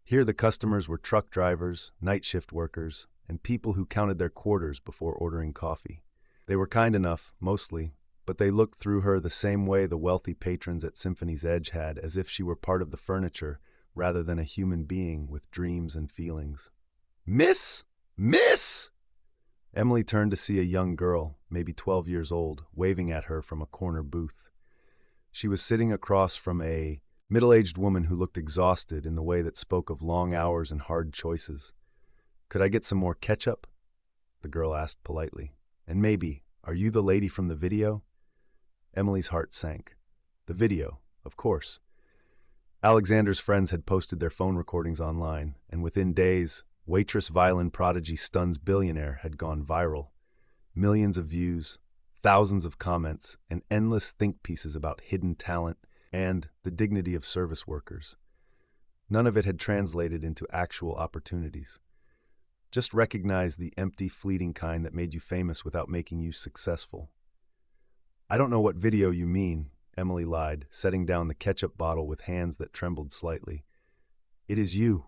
Here the customers were truck drivers, night shift workers, and people who counted their quarters before ordering coffee. They were kind enough, mostly, but they looked through her the same way the wealthy patrons at Symphony's Edge had, as if she were part of the furniture rather than a human being with dreams and feelings. "Miss! Miss!" Emily turned to see a young girl, maybe 12 years old, waving at her from a corner booth. She was sitting across from a middle-aged woman who looked exhausted in the way that spoke of long hours and hard choices. "Could I get some more ketchup?" the girl asked politely. "And maybe, are you the lady from the video?" Emily's heart sank. The video, of course. Alexander's friends had posted their phone recordings online, and within days, Waitress, Violin, Prodigy stuns Billionaire had gone viral. Millions of views, thousands of comments, and endless think pieces about hidden talent and the dignity of service workers. None of it had translated into actual opportunities. Just recognize the empty, fleeting kind that made you famous without making you successful. "I don't know what video you mean," Emily lied, setting down the ketchup bottle with hands that trembled slightly. "It is you."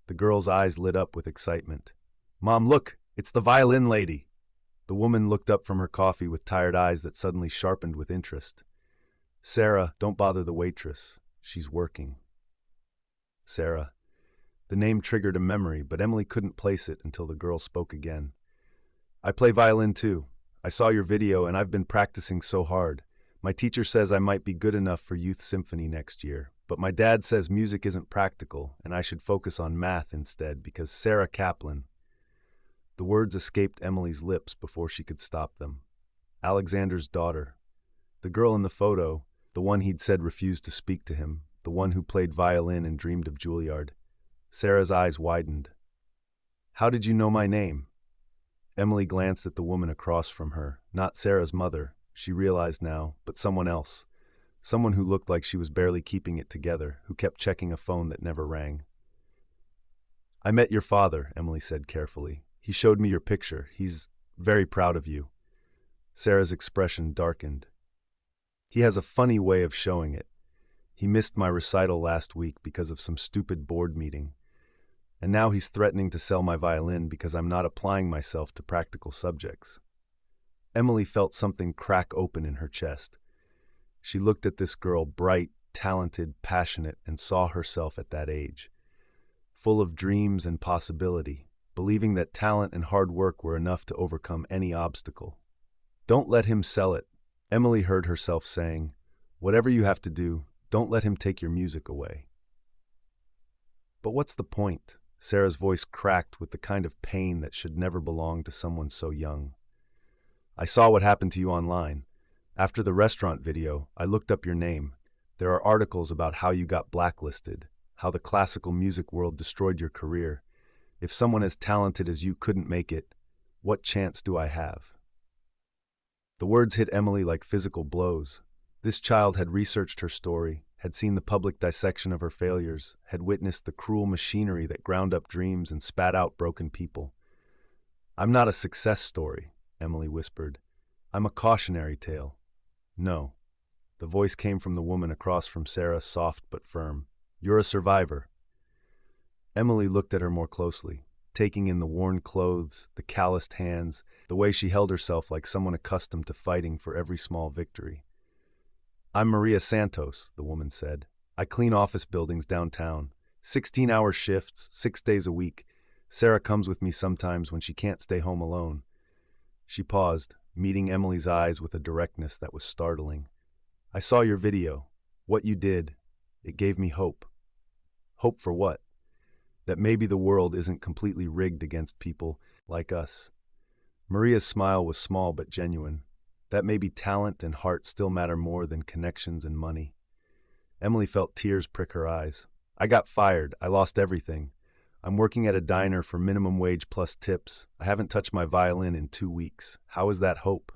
The girl's eyes lit up with excitement. "Mom, look, it's the violin lady." The woman looked up from her coffee with tired eyes that suddenly sharpened with interest. "Sarah, don't bother the waitress. She's working." Sarah. The name triggered a memory, but Emily couldn't place it until the girl spoke again. "I play violin too. I saw your video and I've been practicing so hard. My teacher says I might be good enough for youth symphony next year, but my dad says music isn't practical and I should focus on math instead because Sarah Kaplan." The words escaped Emily's lips before she could stop them. Alexander's daughter. The girl in the photo, the one he'd said refused to speak to him, the one who played violin and dreamed of Juilliard. Sarah's eyes widened. "How did you know my name?" Emily glanced at the woman across from her, not Sarah's mother, she realized now, but someone else. Someone who looked like she was barely keeping it together, who kept checking a phone that never rang. "I met your father," Emily said carefully. "He showed me your picture. He's very proud of you." Sarah's expression darkened. "He has a funny way of showing it. He missed my recital last week because of some stupid board meeting. And now he's threatening to sell my violin because I'm not applying myself to practical subjects." Emily felt something crack open in her chest. She looked at this girl, bright, talented, passionate, and saw herself at that age. Full of dreams and possibility, believing that talent and hard work were enough to overcome any obstacle. "Don't let him sell it," Emily heard herself saying. "Whatever you have to do, don't let him take your music away." "But what's the point?" Sarah's voice cracked with the kind of pain that should never belong to someone so young. "I saw what happened to you online. After the restaurant video, I looked up your name. There are articles about how you got blacklisted, how the classical music world destroyed your career. If someone as talented as you couldn't make it, what chance do I have?" The words hit Emily like physical blows. This child had researched her story, had seen the public dissection of her failures, had witnessed the cruel machinery that ground up dreams and spat out broken people. "I'm not a success story," Emily whispered. "I'm a cautionary tale." "No." The voice came from the woman across from Sarah, soft but firm. "You're a survivor." Emily looked at her more closely. taking in the worn clothes, the calloused hands, the way she held herself like someone accustomed to fighting for every small victory. "I'm Maria Santos," the woman said. "I clean office buildings downtown. 16-hour shifts, 6 days a week. Sarah comes with me sometimes when she can't stay home alone." She paused, meeting Emily's eyes with a directness that was startling. "I saw your video. What you did. It gave me hope." "Hope for what?" "That maybe the world isn't completely rigged against people like us." Maria's smile was small but genuine. That maybe talent and heart still matter more than connections and money. Emily felt tears prick her eyes. "I got fired. I lost everything. I'm working at a diner for minimum wage plus tips. I haven't touched my violin in 2 weeks. How is that hope?"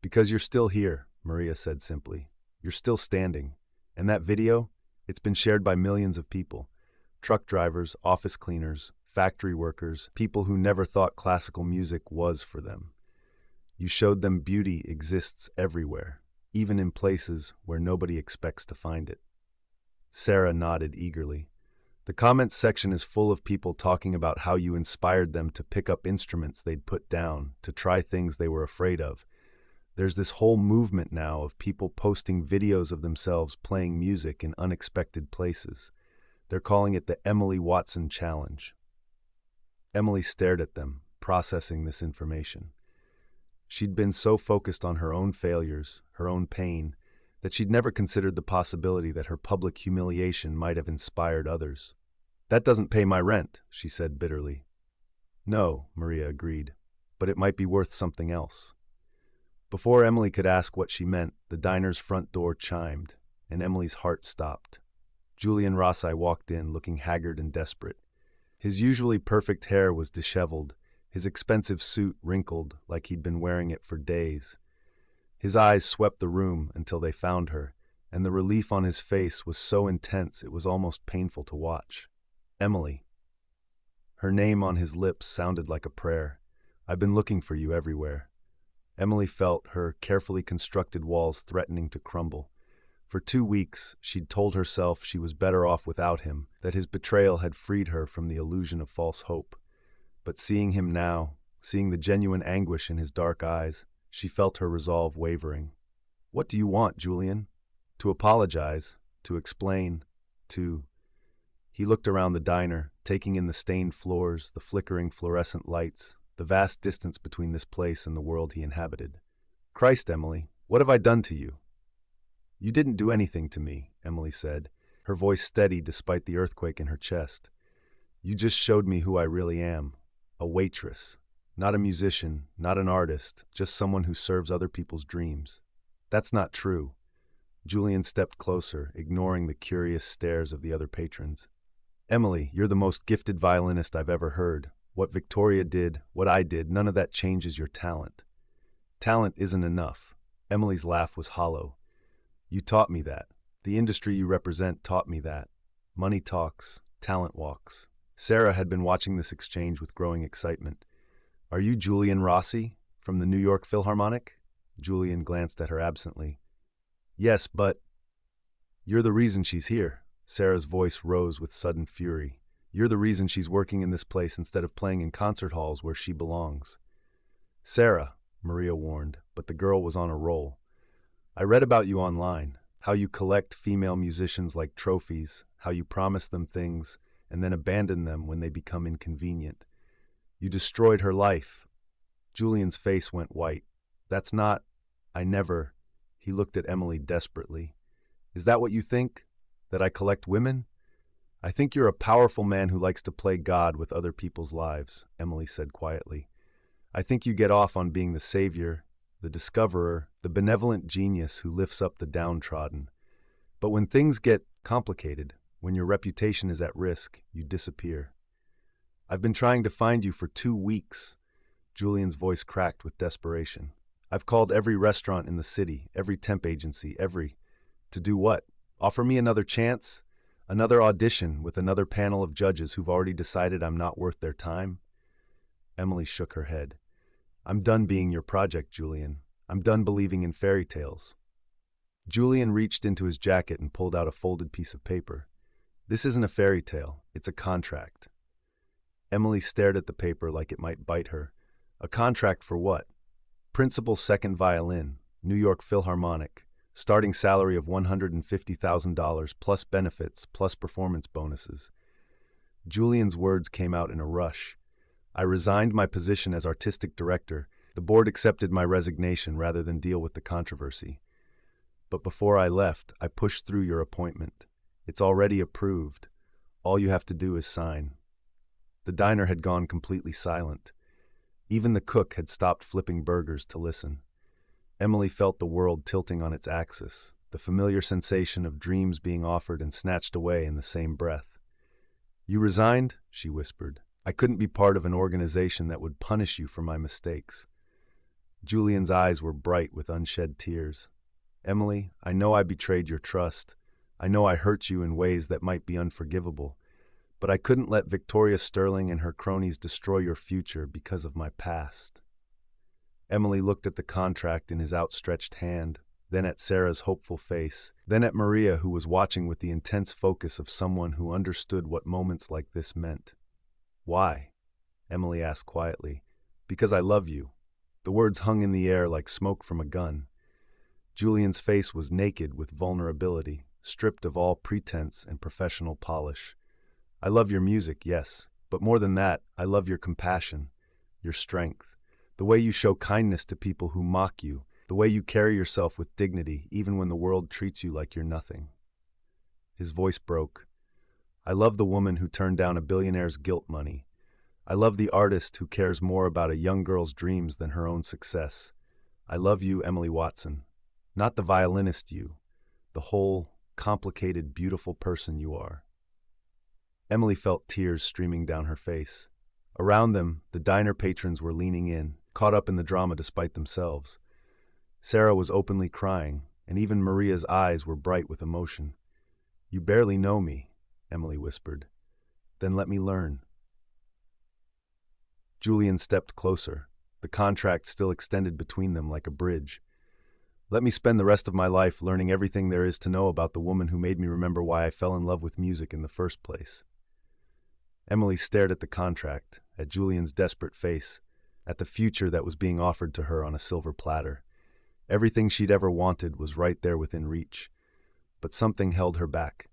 "Because you're still here," Maria said simply. "You're still standing. And that video, it's been shared by millions of people. Truck drivers, office cleaners, factory workers, people who never thought classical music was for them. You showed them beauty exists everywhere, even in places where nobody expects to find it." Sarah nodded eagerly. "The comments section is full of people talking about how you inspired them to pick up instruments they'd put down, to try things they were afraid of. There's this whole movement now of people posting videos of themselves playing music in unexpected places. They're calling it the Emily Watson Challenge." Emily stared at them, processing this information. She'd been so focused on her own failures, her own pain, that she'd never considered the possibility that her public humiliation might have inspired others. "That doesn't pay my rent," she said bitterly. "No," Maria agreed, "but it might be worth something else." Before Emily could ask what she meant, the diner's front door chimed, and Emily's heart stopped. Julian Rossi walked in, looking haggard and desperate. His usually perfect hair was disheveled, his expensive suit wrinkled like he'd been wearing it for days. His eyes swept the room until they found her, and the relief on his face was so intense it was almost painful to watch. "Emily." Her name on his lips sounded like a prayer. "I've been looking for you everywhere." Emily felt her carefully constructed walls threatening to crumble. For 2 weeks, she'd told herself she was better off without him, that his betrayal had freed her from the illusion of false hope. But seeing him now, seeing the genuine anguish in his dark eyes, she felt her resolve wavering. "What do you want, Julian?" "To apologize, to explain, to—" He looked around the diner, taking in the stained floors, the flickering fluorescent lights, the vast distance between this place and the world he inhabited. "Christ, Emily, what have I done to you?" "You didn't do anything to me," Emily said, her voice steady despite the earthquake in her chest. "You just showed me who I really am. A waitress. Not a musician, not an artist, just someone who serves other people's dreams." "That's not true." Julian stepped closer, ignoring the curious stares of the other patrons. "Emily, you're the most gifted violinist I've ever heard. What Victoria did, what I did, none of that changes your talent." "Talent isn't enough." Emily's laugh was hollow. "You taught me that. The industry you represent taught me that. Money talks, talent walks." Sarah had been watching this exchange with growing excitement. "Are you Julian Rossi, from the New York Philharmonic?" Julian glanced at her absently. "Yes, but—" "You're the reason she's here." Sarah's voice rose with sudden fury. "You're the reason she's working in this place instead of playing in concert halls where she belongs." "Sarah," Maria warned, but the girl was on a roll. "I read about you online, how you collect female musicians like trophies, how you promise them things, and then abandon them when they become inconvenient. You destroyed her life." Julian's face went white. "That's not— I never—" He looked at Emily desperately. "Is that what you think? That I collect women?" "I think you're a powerful man who likes to play God with other people's lives," Emily said quietly. "I think you get off on being the savior, the discoverer, the benevolent genius who lifts up the downtrodden. But when things get complicated, when your reputation is at risk, you disappear." "I've been trying to find you for 2 weeks." Julian's voice cracked with desperation. "I've called every restaurant in the city, every temp agency, every— To do what? Offer me another chance? Another audition with another panel of judges who've already decided I'm not worth their time?" Emily shook her head. "I'm done being your project, Julian. I'm done believing in fairy tales." Julian reached into his jacket and pulled out a folded piece of paper. "This isn't a fairy tale. It's a contract." Emily stared at the paper like it might bite her. A contract for what? Principal second violin, New York Philharmonic. Starting salary of $150,000 plus benefits plus performance bonuses. Julian's words came out in a rush. I resigned my position as artistic director. The board accepted my resignation rather than deal with the controversy. But before I left, I pushed through your appointment. It's already approved. All you have to do is sign. The diner had gone completely silent. Even the cook had stopped flipping burgers to listen. Emily felt the world tilting on its axis, the familiar sensation of dreams being offered and snatched away in the same breath. "You resigned?" she whispered. "I couldn't be part of an organization that would punish you for my mistakes." Julian's eyes were bright with unshed tears. "Emily, I know I betrayed your trust. I know I hurt you in ways that might be unforgivable. But I couldn't let Victoria Sterling and her cronies destroy your future because of my past." Emily looked at the contract in his outstretched hand, then at Sarah's hopeful face, then at Maria, who was watching with the intense focus of someone who understood what moments like this meant. "Why?" Emily asked quietly. "Because I love you." The words hung in the air like smoke from a gun. Julian's face was naked with vulnerability, stripped of all pretense and professional polish. "I love your music, yes, but more than that, I love your compassion, your strength, the way you show kindness to people who mock you, the way you carry yourself with dignity even when the world treats you like you're nothing." His voice broke. "I love the woman who turned down a billionaire's guilt money. I love the artist who cares more about a young girl's dreams than her own success. I love you, Emily Watson. Not the violinist you, the whole, complicated, beautiful person you are." Emily felt tears streaming down her face. Around them, the diner patrons were leaning in, caught up in the drama despite themselves. Sarah was openly crying, and even Maria's eyes were bright with emotion. "You barely know me," Emily whispered. "Then let me learn." Julian stepped closer, the contract still extended between them like a bridge. "Let me spend the rest of my life learning everything there is to know about the woman who made me remember why I fell in love with music in the first place." Emily stared at the contract, at Julian's desperate face, at the future that was being offered to her on a silver platter. Everything she'd ever wanted was right there within reach. But something held her back.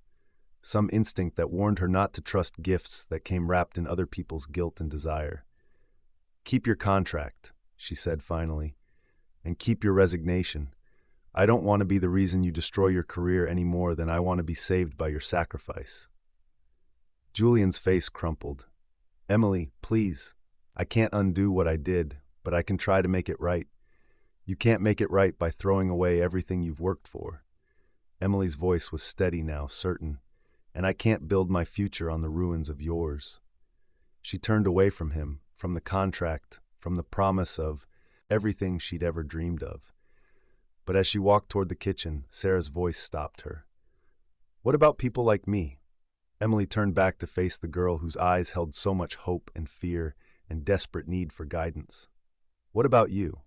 Some instinct that warned her not to trust gifts that came wrapped in other people's guilt and desire. "Keep your contract," she said finally, "and keep your resignation. I don't want to be the reason you destroy your career any more than I want to be saved by your sacrifice." Julian's face crumpled. "Emily, please. I can't undo what I did, but I can try to make it right. You can't make it right by throwing away everything you've worked for." Emily's voice was steady now, certain. "And I can't build my future on the ruins of yours." She turned away from him, from the contract, from the promise of everything she'd ever dreamed of. But as she walked toward the kitchen, Sarah's voice stopped her. "What about people like me?" Emily turned back to face the girl whose eyes held so much hope and fear and desperate need for guidance. "What about you?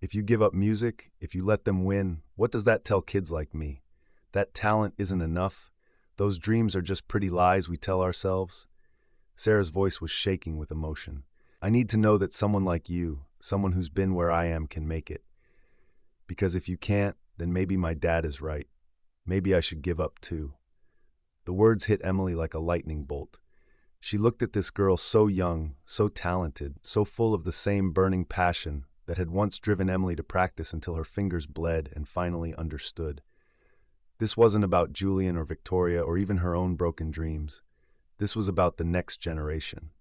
If you give up music, if you let them win, what does that tell kids like me? That talent isn't enough? Those dreams are just pretty lies we tell ourselves?" Sarah's voice was shaking with emotion. "I need to know that someone like you, someone who's been where I am, can make it. Because if you can't, then maybe my dad is right. Maybe I should give up too." The words hit Emily like a lightning bolt. She looked at this girl so young, so talented, so full of the same burning passion that had once driven Emily to practice until her fingers bled and finally understood. This wasn't about Julian or Victoria or even her own broken dreams. This was about the next generation.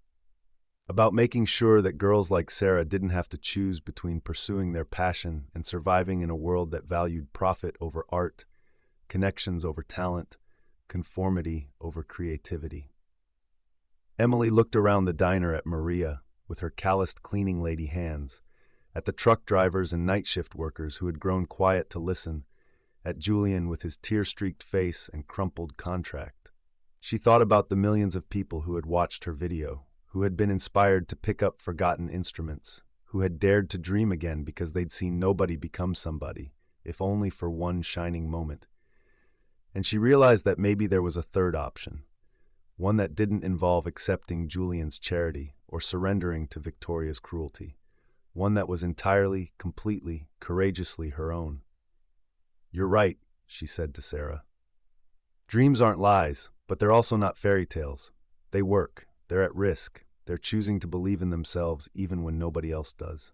About making sure that girls like Sarah didn't have to choose between pursuing their passion and surviving in a world that valued profit over art, connections over talent, conformity over creativity. Emily looked around the diner at Maria, with her calloused cleaning lady hands, at the truck drivers and night shift workers who had grown quiet to listen, at Julian with his tear-streaked face and crumpled contract. She thought about the millions of people who had watched her video, who had been inspired to pick up forgotten instruments, who had dared to dream again because they'd seen nobody become somebody, if only for one shining moment. And she realized that maybe there was a third option. one that didn't involve accepting Julian's charity or surrendering to Victoria's cruelty, one that was entirely, completely, courageously her own. "You're right," she said to Sarah. "Dreams aren't lies, but they're also not fairy tales. They work, they're at risk, they're choosing to believe in themselves even when nobody else does."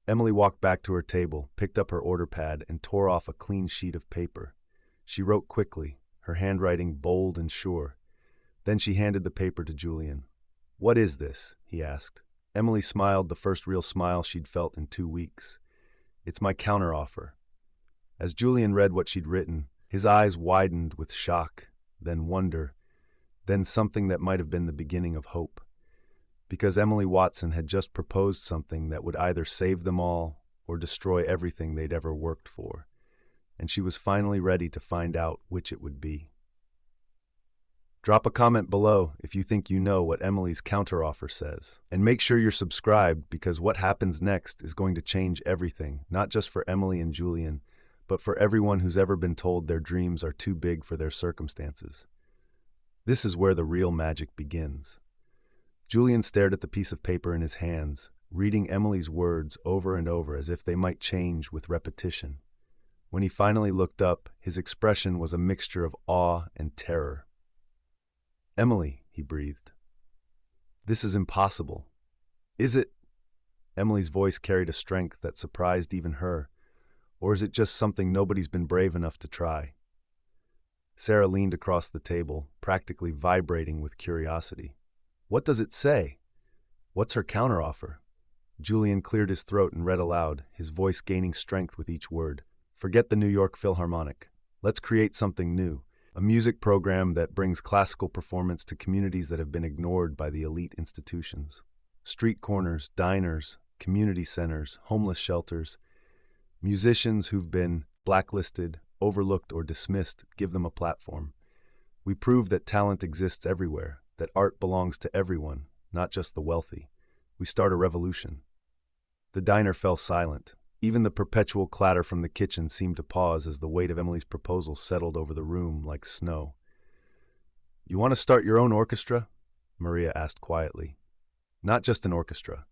Emily walked back to her table, picked up her order pad, and tore off a clean sheet of paper. She wrote quickly, her handwriting bold and sure. Then she handed the paper to Julian. "What is this?" he asked. Emily smiled, the first real smile she'd felt in 2 weeks. "It's my counteroffer." As Julian read what she'd written, his eyes widened with shock, then wonder, then something that might have been the beginning of hope. Because Emily Watson had just proposed something that would either save them all or destroy everything they'd ever worked for. And she was finally ready to find out which it would be. Drop a comment below if you think you know what Emily's counteroffer says. And make sure you're subscribed, because what happens next is going to change everything, not just for Emily and Julian, but for everyone who's ever been told their dreams are too big for their circumstances. This is where the real magic begins. Julian stared at the piece of paper in his hands, reading Emily's words over and over as if they might change with repetition. When he finally looked up, his expression was a mixture of awe and terror. "Emily," he breathed. "This is impossible." "Is it?" Emily's voice carried a strength that surprised even her. "Or is it just something nobody's been brave enough to try?" Sarah leaned across the table, practically vibrating with curiosity. "What does it say? What's her counteroffer?" Julian cleared his throat and read aloud, his voice gaining strength with each word. "Forget the New York Philharmonic. Let's create something new. A music program that brings classical performance to communities that have been ignored by the elite institutions. Street corners, diners, community centers, homeless shelters. Musicians who've been blacklisted, overlooked, or dismissed, give them a platform. We prove that talent exists everywhere, that art belongs to everyone, not just the wealthy. We start a revolution." The diner fell silent. Even the perpetual clatter from the kitchen seemed to pause as the weight of Emily's proposal settled over the room like snow. "You want to start your own orchestra?" Maria asked quietly. "Not just an orchestra."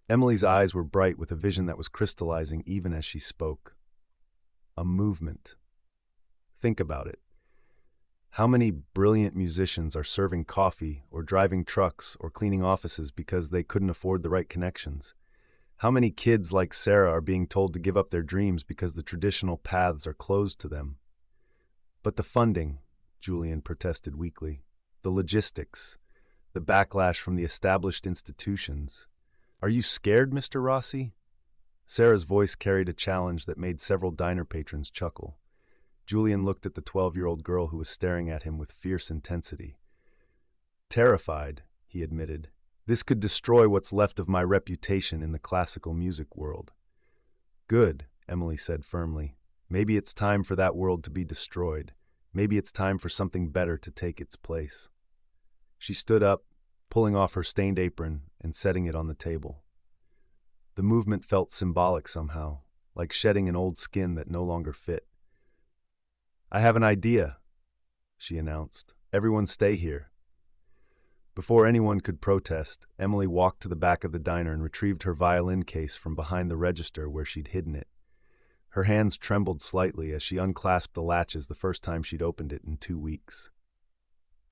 Emily's eyes were bright with a vision that was crystallizing even as she spoke. "A movement. Think about it. How many brilliant musicians are serving coffee or driving trucks or cleaning offices because they couldn't afford the right connections? How many kids like Sarah are being told to give up their dreams because the traditional paths are closed to them? But the funding," Julian protested weakly, "the logistics, the backlash from the established institutions. Are you scared, Mr. Rossi?" Sarah's voice carried a challenge that made several diner patrons chuckle. Julian looked at the 12-year-old girl who was staring at him with fierce intensity. "Terrified," he admitted. "This could destroy what's left of my reputation in the classical music world." "Good," Emily said firmly. "Maybe it's time for that world to be destroyed. Maybe it's time for something better to take its place." She stood up, pulling off her stained apron and setting it on the table. The movement felt symbolic somehow, like shedding an old skin that no longer fit. "I have an idea," she announced. "Everyone stay here." Before anyone could protest, Emily walked to the back of the diner and retrieved her violin case from behind the register where she'd hidden it. Her hands trembled slightly as she unclasped the latches the first time she'd opened it in 2 weeks.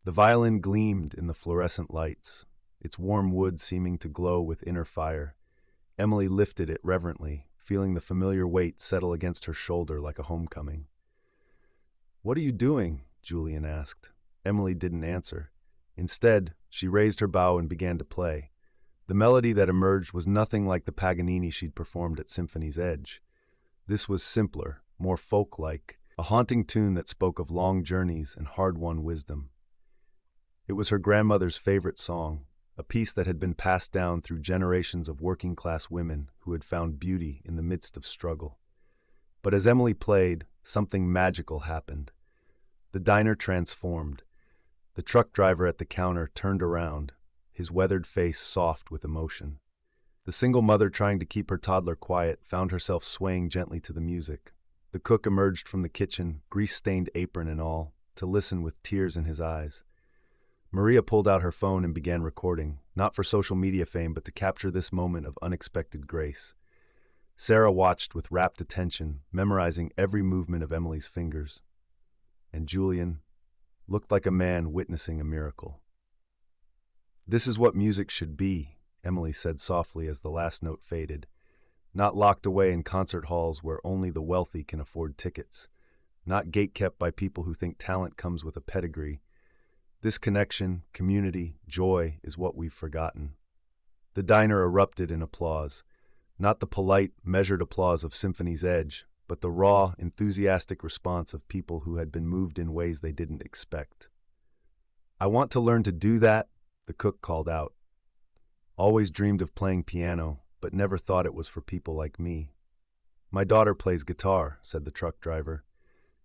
The violin gleamed in the fluorescent lights, its warm wood seeming to glow with inner fire. Emily lifted it reverently, feeling the familiar weight settle against her shoulder like a homecoming. "What are you doing?" Julian asked. Emily didn't answer. Instead, she raised her bow and began to play. The melody that emerged was nothing like the Paganini she'd performed at Symphony's Edge. This was simpler, more folk-like, a haunting tune that spoke of long journeys and hard-won wisdom. It was her grandmother's favorite song, a piece that had been passed down through generations of working-class women who had found beauty in the midst of struggle. But as Emily played, something magical happened. The diner transformed. The truck driver at the counter turned around, his weathered face soft with emotion. The single mother trying to keep her toddler quiet found herself swaying gently to the music. The cook emerged from the kitchen, grease-stained apron and all, to listen with tears in his eyes. Maria pulled out her phone and began recording, not for social media fame, but to capture this moment of unexpected grace. Sarah watched with rapt attention, memorizing every movement of Emily's fingers. And Julian looked like a man witnessing a miracle. "This is what music should be," Emily said softly as the last note faded. "Not locked away in concert halls where only the wealthy can afford tickets. Not gatekept by people who think talent comes with a pedigree. This connection, community, joy is what we've forgotten." The diner erupted in applause. Not the polite, measured applause of Symphony's Edge, but the raw, enthusiastic response of people who had been moved in ways they didn't expect. "I want to learn to do that," the cook called out. "Always dreamed of playing piano, but never thought it was for people like me." "My daughter plays guitar," said the truck driver.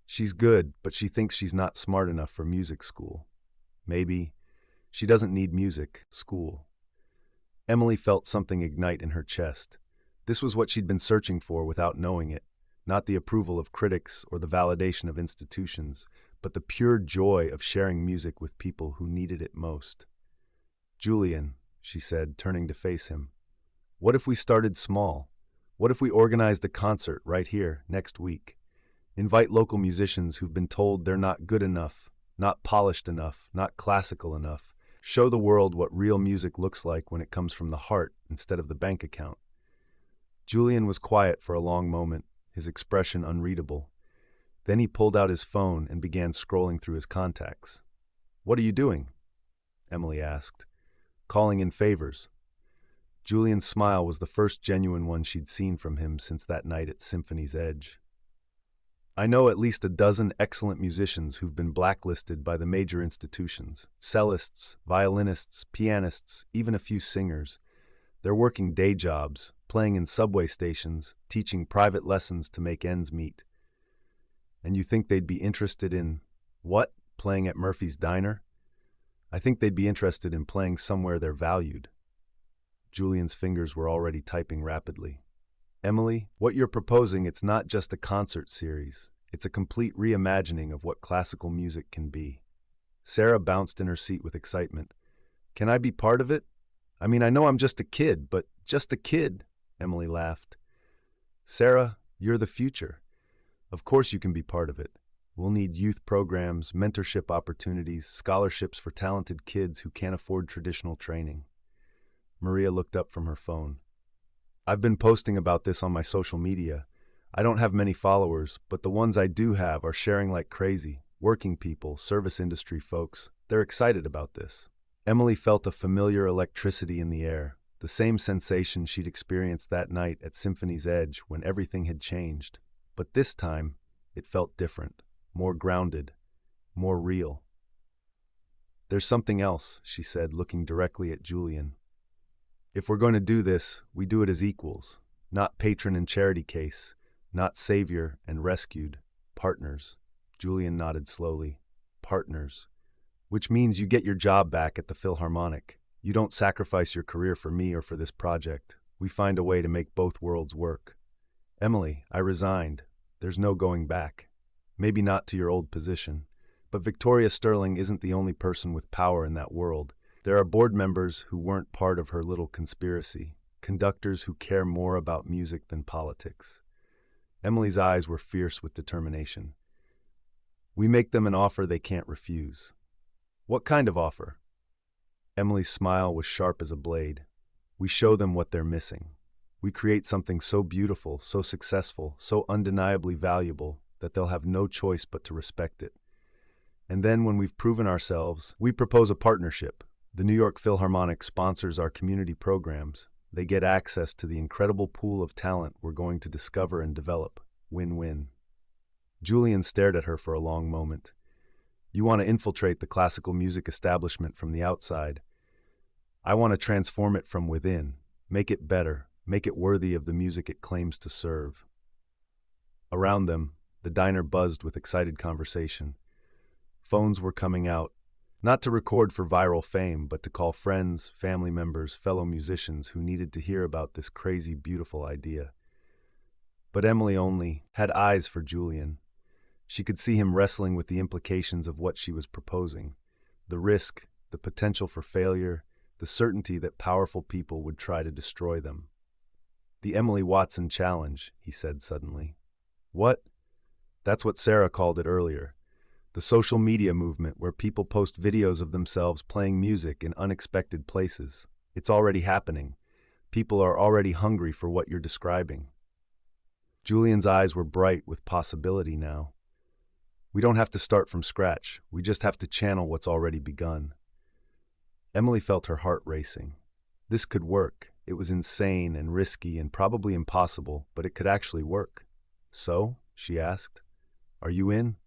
"She's good, but she thinks she's not smart enough for music school. Maybe she doesn't need music school." Emily felt something ignite in her chest. This was what she'd been searching for without knowing it, not the approval of critics or the validation of institutions, but the pure joy of sharing music with people who needed it most. "Julian," she said, turning to face him, "what if we started small? What if we organized a concert right here next week? Invite local musicians who've been told they're not good enough, not polished enough, not classical enough. Show the world what real music looks like when it comes from the heart instead of the bank account." Julian was quiet for a long moment, his expression unreadable. Then he pulled out his phone and began scrolling through his contacts. "What are you doing?" Emily asked. "Calling in favors." Julian's smile was the first genuine one she'd seen from him since that night at Symphony's Edge. "I know at least a dozen excellent musicians who've been blacklisted by the major institutions. Cellists, violinists, pianists, even a few singers. They're working day jobs, playing in subway stations, teaching private lessons to make ends meet. And you think they'd be interested in, what, playing at Murphy's Diner? I think they'd be interested in playing somewhere they're valued." Julian's fingers were already typing rapidly. "Emily, what you're proposing, it's not just a concert series. It's a complete reimagining of what classical music can be." Sarah bounced in her seat with excitement. "Can I be part of it? I mean, I know I'm just a kid, but just a kid," Emily laughed. "Sarah, you're the future. Of course you can be part of it. We'll need youth programs, mentorship opportunities, scholarships for talented kids who can't afford traditional training." Maria looked up from her phone. "I've been posting about this on my social media. I don't have many followers, but the ones I do have are sharing like crazy. Working people, service industry folks, they're excited about this." Emily felt a familiar electricity in the air, the same sensation she'd experienced that night at Symphony's Edge when everything had changed. But this time, it felt different, more grounded, more real. "There's something else," she said, looking directly at Julian. "If we're going to do this, we do it as equals, not patron and charity case, not savior and rescued, partners." Julian nodded slowly. "Partners. Which means you get your job back at the Philharmonic. You don't sacrifice your career for me or for this project. We find a way to make both worlds work." "Emily, I resigned. There's no going back. Maybe not to your old position. But Victoria Sterling isn't the only person with power in that world. There are board members who weren't part of her little conspiracy, conductors who care more about music than politics." Emily's eyes were fierce with determination. "We make them an offer they can't refuse." "What kind of offer?" Emily's smile was sharp as a blade. "We show them what they're missing. We create something so beautiful, so successful, so undeniably valuable that they'll have no choice but to respect it. And then when we've proven ourselves, we propose a partnership. The New York Philharmonic sponsors our community programs. They get access to the incredible pool of talent we're going to discover and develop. Win-win." Julian stared at her for a long moment. "You want to infiltrate the classical music establishment from the outside. I want to transform it from within, make it better, make it worthy of the music it claims to serve." Around them, the diner buzzed with excited conversation. Phones were coming out, not to record for viral fame, but to call friends, family members, fellow musicians who needed to hear about this crazy, beautiful idea. But Emily only had eyes for Julian. She could see him wrestling with the implications of what she was proposing. The risk, the potential for failure, the certainty that powerful people would try to destroy them. "The Emily Watson Challenge," he said suddenly. "What?" "That's what Sarah called it earlier. The social media movement where people post videos of themselves playing music in unexpected places. It's already happening. People are already hungry for what you're describing." Julian's eyes were bright with possibility now. "We don't have to start from scratch. We just have to channel what's already begun." Emily felt her heart racing. This could work. It was insane and risky and probably impossible, but it could actually work. "So?" she asked. "Are you in?"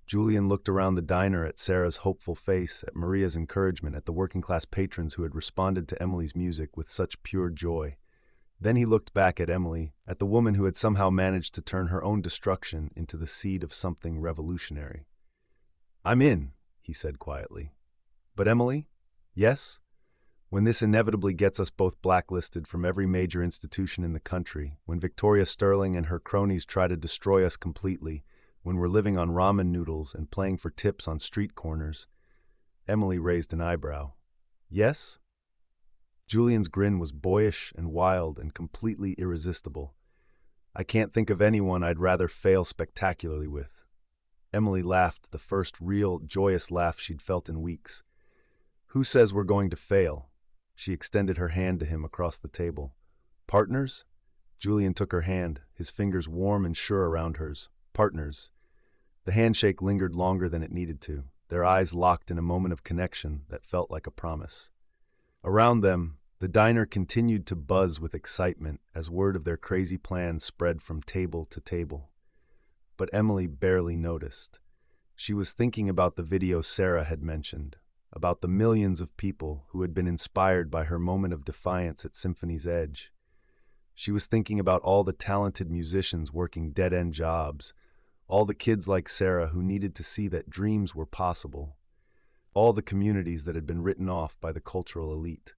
Julian looked around the diner at Sarah's hopeful face, at Maria's encouragement, at the working-class patrons who had responded to Emily's music with such pure joy. Then he looked back at Emily, at the woman who had somehow managed to turn her own destruction into the seed of something revolutionary. "I'm in," he said quietly. "But Emily?" "Yes?" "When this inevitably gets us both blacklisted from every major institution in the country, when Victoria Sterling and her cronies try to destroy us completely, when we're living on ramen noodles and playing for tips on street corners." Emily raised an eyebrow. "Yes?" Julian's grin was boyish and wild and completely irresistible. "I can't think of anyone I'd rather fail spectacularly with." Emily laughed, the first real, joyous laugh she'd felt in weeks. "Who says we're going to fail?" She extended her hand to him across the table. "Partners?" Julian took her hand, his fingers warm and sure around hers. "Partners." The handshake lingered longer than it needed to, their eyes locked in a moment of connection that felt like a promise. Around them, the diner continued to buzz with excitement as word of their crazy plans spread from table to table. But Emily barely noticed. She was thinking about the video Sarah had mentioned, about the millions of people who had been inspired by her moment of defiance at Symphony's Edge. She was thinking about all the talented musicians working dead-end jobs, all the kids like Sarah who needed to see that dreams were possible, all the communities that had been written off by the cultural elite.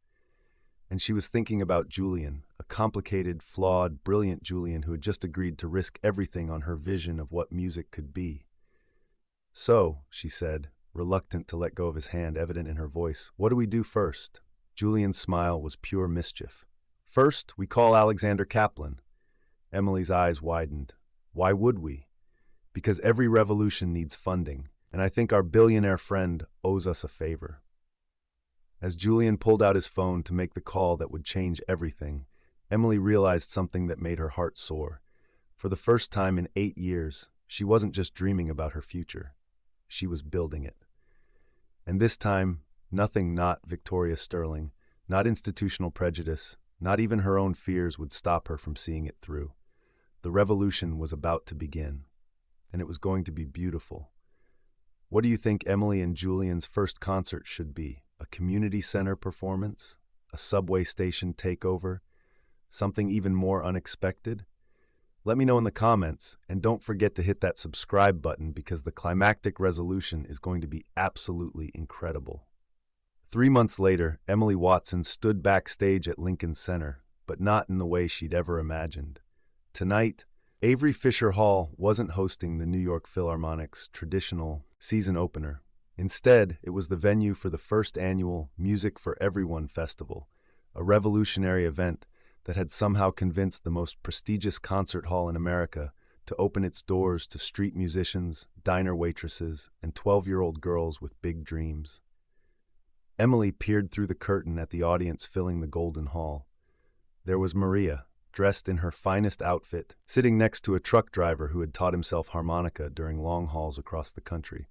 And she was thinking about Julian, a complicated, flawed, brilliant Julian who had just agreed to risk everything on her vision of what music could be. "So," she said, reluctant to let go of his hand evident in her voice, "what do we do first?" Julian's smile was pure mischief. "First, we call Alexander Kaplan." Emily's eyes widened. "Why would we?" "Because every revolution needs funding, and I think our billionaire friend owes us a favor." As Julian pulled out his phone to make the call that would change everything, Emily realized something that made her heart soar. For the first time in 8 years, she wasn't just dreaming about her future. She was building it. And this time, nothing not Victoria Sterling, not institutional prejudice, not even her own fears would stop her from seeing it through. The revolution was about to begin, and it was going to be beautiful. What do you think Emily and Julian's first concert should be? A community center performance? A subway station takeover? Something even more unexpected? Let me know in the comments, and don't forget to hit that subscribe button because the climactic resolution is going to be absolutely incredible. 3 months later, Emily Watson stood backstage at Lincoln Center, but not in the way she'd ever imagined. Tonight, Avery Fisher Hall wasn't hosting the New York Philharmonic's traditional season opener. Instead, it was the venue for the first annual Music for Everyone festival, a revolutionary event that had somehow convinced the most prestigious concert hall in America to open its doors to street musicians, diner waitresses, and 12-year-old girls with big dreams. Emily peered through the curtain at the audience filling the Golden Hall. There was Maria, dressed in her finest outfit, sitting next to a truck driver who had taught himself harmonica during long hauls across the country.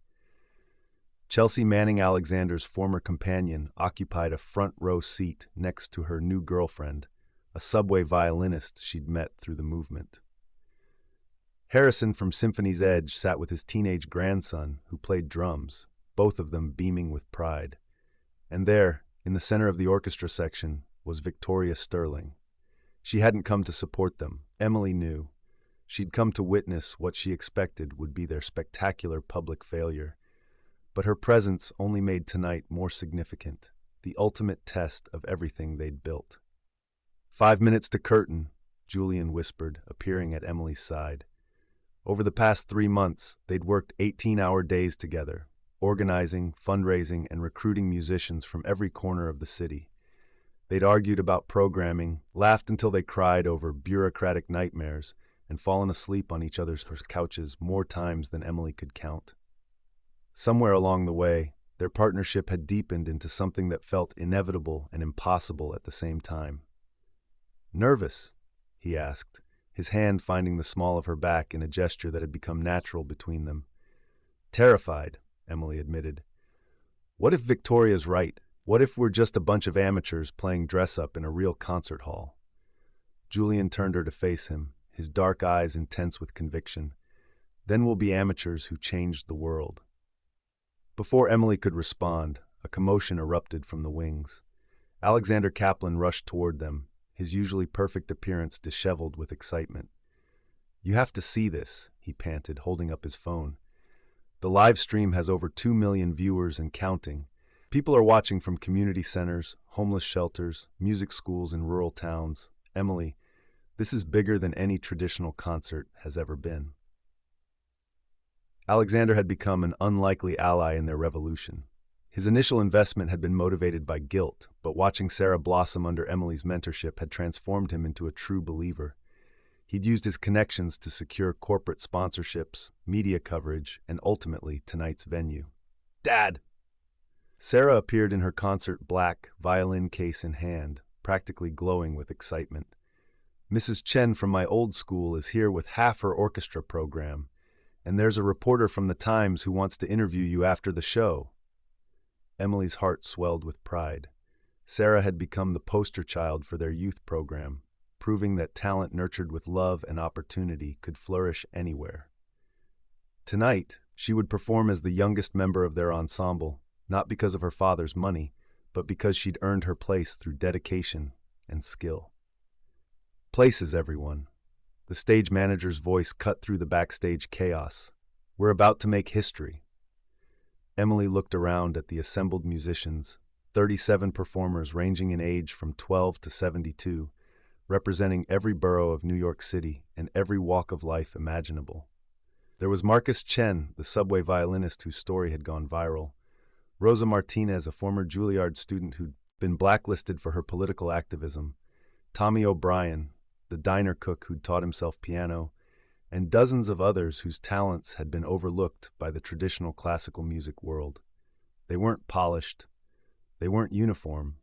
Chelsea Manning Alexander's former companion occupied a front-row seat next to her new girlfriend, a subway violinist she'd met through the movement. Harrison from Symphony's Edge sat with his teenage grandson, who played drums, both of them beaming with pride. And there, in the center of the orchestra section, was Victoria Sterling. She hadn't come to support them, Emily knew. She'd come to witness what she expected would be their spectacular public failure. But her presence only made tonight more significant, the ultimate test of everything they'd built. 5 minutes to curtain, Julian whispered, appearing at Emily's side. Over the past 3 months, they'd worked 18-hour days together, organizing, fundraising, and recruiting musicians from every corner of the city. They'd argued about programming, laughed until they cried over bureaucratic nightmares, and fallen asleep on each other's couches more times than Emily could count. Somewhere along the way, their partnership had deepened into something that felt inevitable and impossible at the same time. "Nervous?" he asked, his hand finding the small of her back in a gesture that had become natural between them. "Terrified," Emily admitted. "What if Victoria's right? What if we're just a bunch of amateurs playing dress-up in a real concert hall?" Julian turned her to face him, his dark eyes intense with conviction. "Then we'll be amateurs who changed the world." Before Emily could respond, a commotion erupted from the wings. Alexander Kaplan rushed toward them, his usually perfect appearance disheveled with excitement. "You have to see this," he panted, holding up his phone. "The live stream has over 2 million viewers and counting. People are watching from community centers, homeless shelters, music schools in rural towns. Emily, this is bigger than any traditional concert has ever been." Alexander had become an unlikely ally in their revolution. His initial investment had been motivated by guilt, but watching Sarah blossom under Emily's mentorship had transformed him into a true believer. He'd used his connections to secure corporate sponsorships, media coverage, and ultimately tonight's venue. "Dad!" Sarah appeared in her concert black, violin case in hand, practically glowing with excitement. "Mrs. Chen from my old school is here with half her orchestra program, and there's a reporter from the Times who wants to interview you after the show." Emily's heart swelled with pride. Sarah had become the poster child for their youth program, proving that talent nurtured with love and opportunity could flourish anywhere. Tonight, she would perform as the youngest member of their ensemble, not because of her father's money, but because she'd earned her place through dedication and skill. "Places, everyone." The stage manager's voice cut through the backstage chaos. "We're about to make history." Emily looked around at the assembled musicians, 37 performers ranging in age from 12 to 72, representing every borough of New York City and every walk of life imaginable. There was Marcus Chen, the subway violinist whose story had gone viral; Rosa Martinez, a former Juilliard student who'd been blacklisted for her political activism; Tommy O'Brien, the diner cook who'd taught himself piano; and dozens of others whose talents had been overlooked by the traditional classical music world. They weren't polished. They weren't uniform.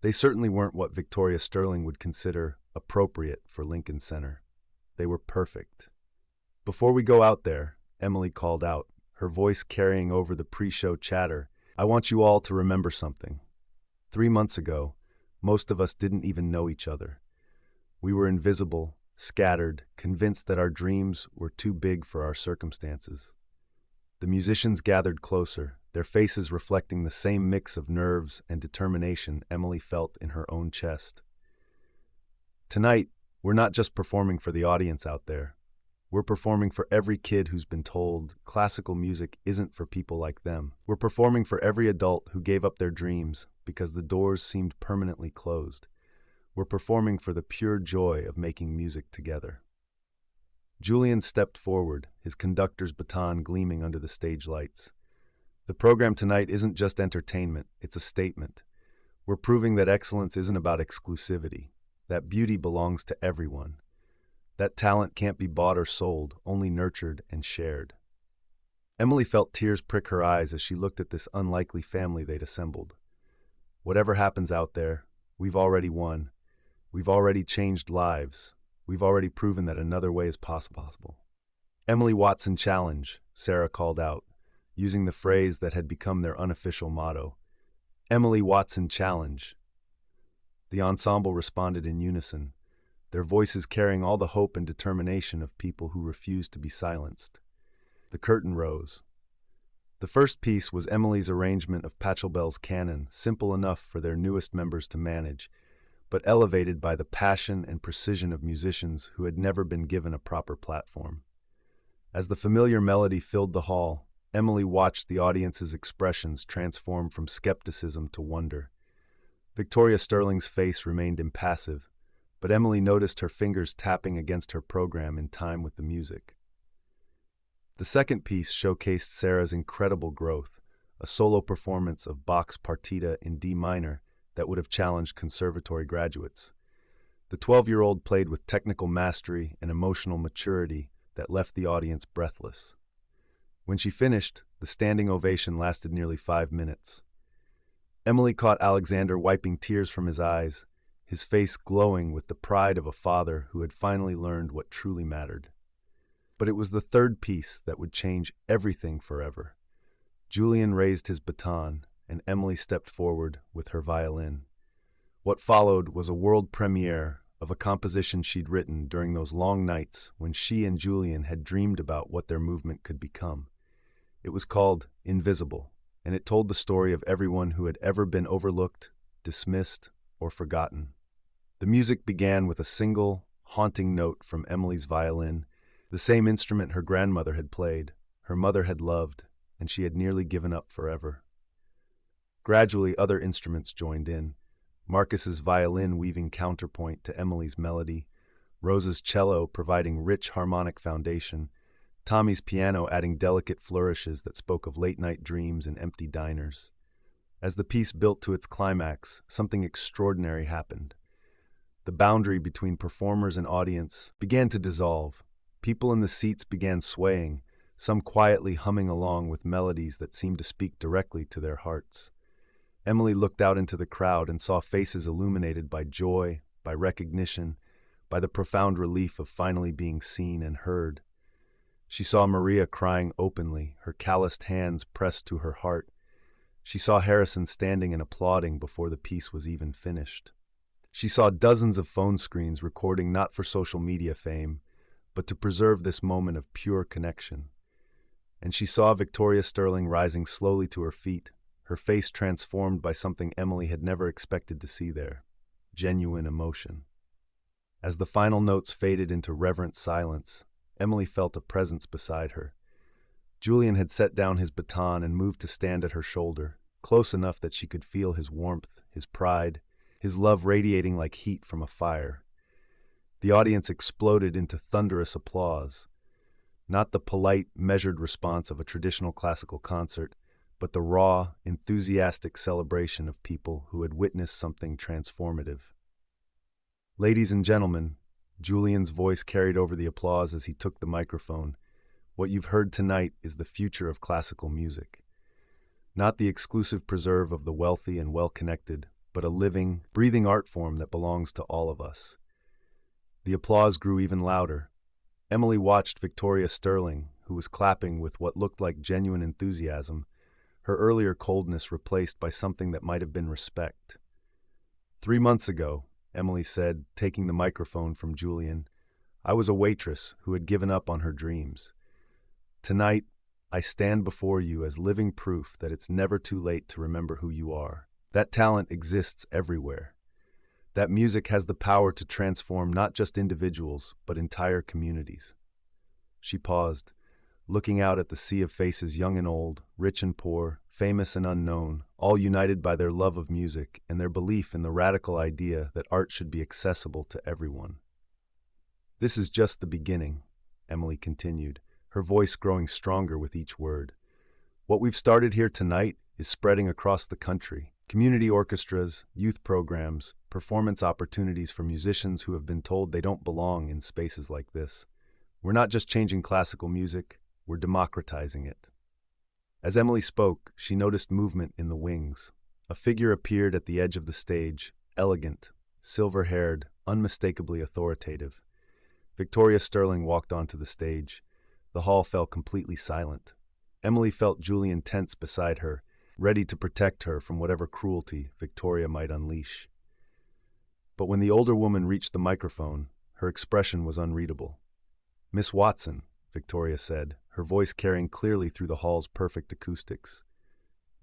They certainly weren't what Victoria Sterling would consider appropriate for Lincoln Center. They were perfect. "Before we go out there," Emily called out, her voice carrying over the pre-show chatter, "I want you all to remember something. 3 months ago, most of us didn't even know each other. We were invisible, scattered, convinced that our dreams were too big for our circumstances." The musicians gathered closer, their faces reflecting the same mix of nerves and determination Emily felt in her own chest. "Tonight, we're not just performing for the audience out there. We're performing for every kid who's been told classical music isn't for people like them. We're performing for every adult who gave up their dreams because the doors seemed permanently closed. We're performing for the pure joy of making music together." Julian stepped forward, his conductor's baton gleaming under the stage lights. "The program tonight isn't just entertainment, it's a statement. We're proving that excellence isn't about exclusivity, that beauty belongs to everyone. That talent can't be bought or sold, only nurtured and shared." Emily felt tears prick her eyes as she looked at this unlikely family they'd assembled. Whatever happens out there, we've already won. We've already changed lives. We've already proven that another way is possible. "Emily Watson Challenge," Sarah called out, using the phrase that had become their unofficial motto. "Emily Watson Challenge." The ensemble responded in unison, their voices carrying all the hope and determination of people who refused to be silenced. The curtain rose. The first piece was Emily's arrangement of Pachelbel's canon, simple enough for their newest members to manage, but elevated by the passion and precision of musicians who had never been given a proper platform. As the familiar melody filled the hall, Emily watched the audience's expressions transform from skepticism to wonder. Victoria Sterling's face remained impassive, but Emily noticed her fingers tapping against her program in time with the music. The second piece showcased Sarah's incredible growth, a solo performance of Bach's Partita in D minor that would have challenged conservatory graduates. The 12-year-old played with technical mastery and emotional maturity that left the audience breathless. When she finished, the standing ovation lasted nearly 5 minutes. Emily caught Alexander wiping tears from his eyes, his face glowing with the pride of a father who had finally learned what truly mattered. But it was the third piece that would change everything forever. Julian raised his baton, and Emily stepped forward with her violin. What followed was a world premiere of a composition she'd written during those long nights when she and Julian had dreamed about what their movement could become. It was called Invisible, and it told the story of everyone who had ever been overlooked, dismissed, or forgotten. The music began with a single, haunting note from Emily's violin, the same instrument her grandmother had played, her mother had loved, and she had nearly given up forever. Gradually, other instruments joined in, Marcus's violin weaving counterpoint to Emily's melody, Rosa's cello providing rich harmonic foundation, Tommy's piano adding delicate flourishes that spoke of late-night dreams and empty diners. As the piece built to its climax, something extraordinary happened. The boundary between performers and audience began to dissolve. People in the seats began swaying, some quietly humming along with melodies that seemed to speak directly to their hearts. Emily looked out into the crowd and saw faces illuminated by joy, by recognition, by the profound relief of finally being seen and heard. She saw Maria crying openly, her calloused hands pressed to her heart. She saw Harrison standing and applauding before the piece was even finished. She saw dozens of phone screens recording not for social media fame, but to preserve this moment of pure connection. And she saw Victoria Sterling rising slowly to her feet, her face transformed by something Emily had never expected to see there: genuine emotion. As the final notes faded into reverent silence, Emily felt a presence beside her. Julian had set down his baton and moved to stand at her shoulder, close enough that she could feel his warmth, his pride, his love radiating like heat from a fire. The audience exploded into thunderous applause, not the polite, measured response of a traditional classical concert, but the raw, enthusiastic celebration of people who had witnessed something transformative. Ladies and gentlemen, Julian's voice carried over the applause as he took the microphone. What you've heard tonight is the future of classical music. Not the exclusive preserve of the wealthy and well-connected, but a living, breathing art form that belongs to all of us. The applause grew even louder. Emily watched Victoria Sterling, who was clapping with what looked like genuine enthusiasm, her earlier coldness replaced by something that might have been respect. 3 months ago, Emily said, taking the microphone from Julian, I was a waitress who had given up on her dreams. Tonight, I stand before you as living proof that it's never too late to remember who you are. That talent exists everywhere. That music has the power to transform not just individuals, but entire communities. She paused, looking out at the sea of faces, young and old, rich and poor, famous and unknown, all united by their love of music and their belief in the radical idea that art should be accessible to everyone. This is just the beginning, Emily continued, her voice growing stronger with each word. What we've started here tonight is spreading across the country. Community orchestras, youth programs, performance opportunities for musicians who have been told they don't belong in spaces like this. We're not just changing classical music, we're democratizing it. As Emily spoke, she noticed movement in the wings. A figure appeared at the edge of the stage, elegant, silver-haired, unmistakably authoritative. Victoria Sterling walked onto the stage. The hall fell completely silent. Emily felt Julian tense beside her, ready to protect her from whatever cruelty Victoria might unleash. But when the older woman reached the microphone, her expression was unreadable. Miss Watson, Victoria said, her voice carrying clearly through the hall's perfect acoustics.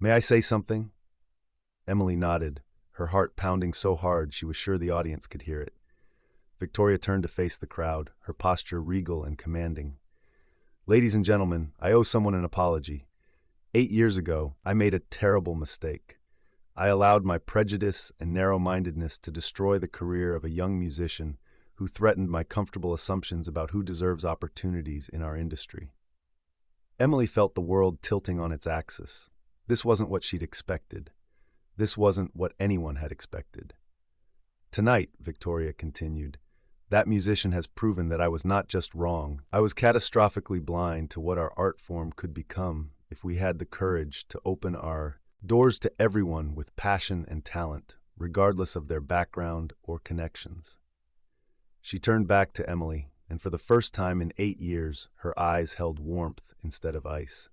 May I say something? Emily nodded, her heart pounding so hard she was sure the audience could hear it. Victoria turned to face the crowd, her posture regal and commanding. Ladies and gentlemen, I owe someone an apology. 8 years ago, I made a terrible mistake. I allowed my prejudice and narrow-mindedness to destroy the career of a young musician who threatened my comfortable assumptions about who deserves opportunities in our industry. Emily felt the world tilting on its axis. This wasn't what she'd expected. This wasn't what anyone had expected. Tonight, Victoria continued, that musician has proven that I was not just wrong. I was catastrophically blind to what our art form could become if we had the courage to open our doors to everyone with passion and talent, regardless of their background or connections. She turned back to Emily, and for the first time in 8 years, her eyes held warmth instead of ice.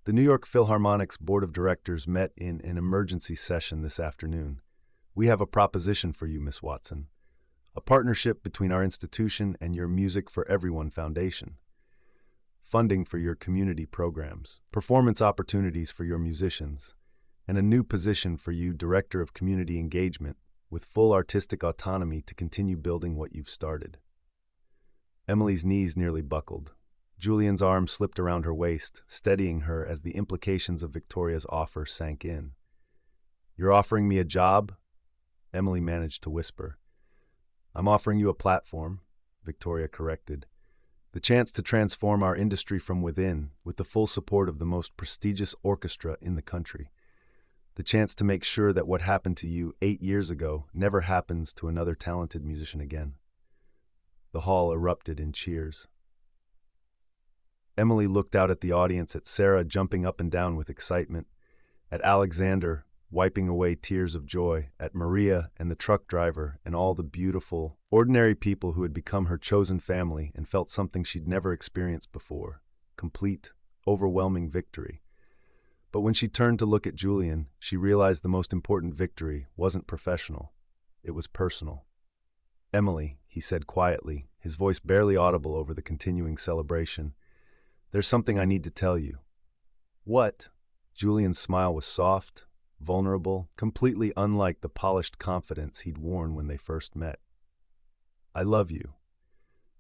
The New York Philharmonic's Board of Directors met in an emergency session this afternoon. We have a proposition for you, Miss Watson. A partnership between our institution and your Music for Everyone Foundation. Funding for your community programs, performance opportunities for your musicians, and a new position for you, Director of Community Engagement, with full artistic autonomy to continue building what you've started. Emily's knees nearly buckled. Julian's arm slipped around her waist, steadying her as the implications of Victoria's offer sank in. You're offering me a job? Emily managed to whisper. I'm offering you a platform, Victoria corrected. The chance to transform our industry from within with the full support of the most prestigious orchestra in the country. The chance to make sure that what happened to you 8 years ago never happens to another talented musician again. The hall erupted in cheers. Emily looked out at the audience, at Sarah jumping up and down with excitement, at Alexander wiping away tears of joy, at Maria and the truck driver and all the beautiful, ordinary people who had become her chosen family and felt something she'd never experienced before, complete, overwhelming victory. But when she turned to look at Julian, she realized the most important victory wasn't professional. It was personal. Emily, he said quietly, his voice barely audible over the continuing celebration, there's something I need to tell you. What? Julian's smile was soft, vulnerable, completely unlike the polished confidence he'd worn when they first met. I love you.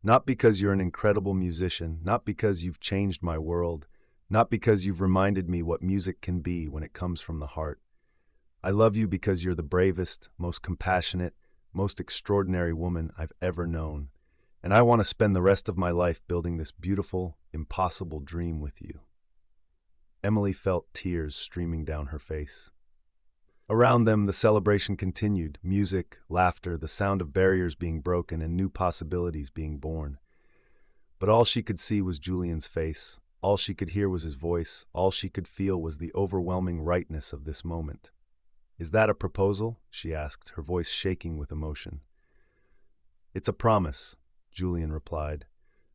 Not because you're an incredible musician, not because you've changed my world, not because you've reminded me what music can be when it comes from the heart. I love you because you're the bravest, most compassionate, most extraordinary woman I've ever known. And I want to spend the rest of my life building this beautiful, impossible dream with you. Emily felt tears streaming down her face. Around them, the celebration continued, music, laughter, the sound of barriers being broken and new possibilities being born. But all she could see was Julian's face. All she could hear was his voice. All she could feel was the overwhelming rightness of this moment. Is that a proposal? She asked, her voice shaking with emotion. It's a promise, Julian replied.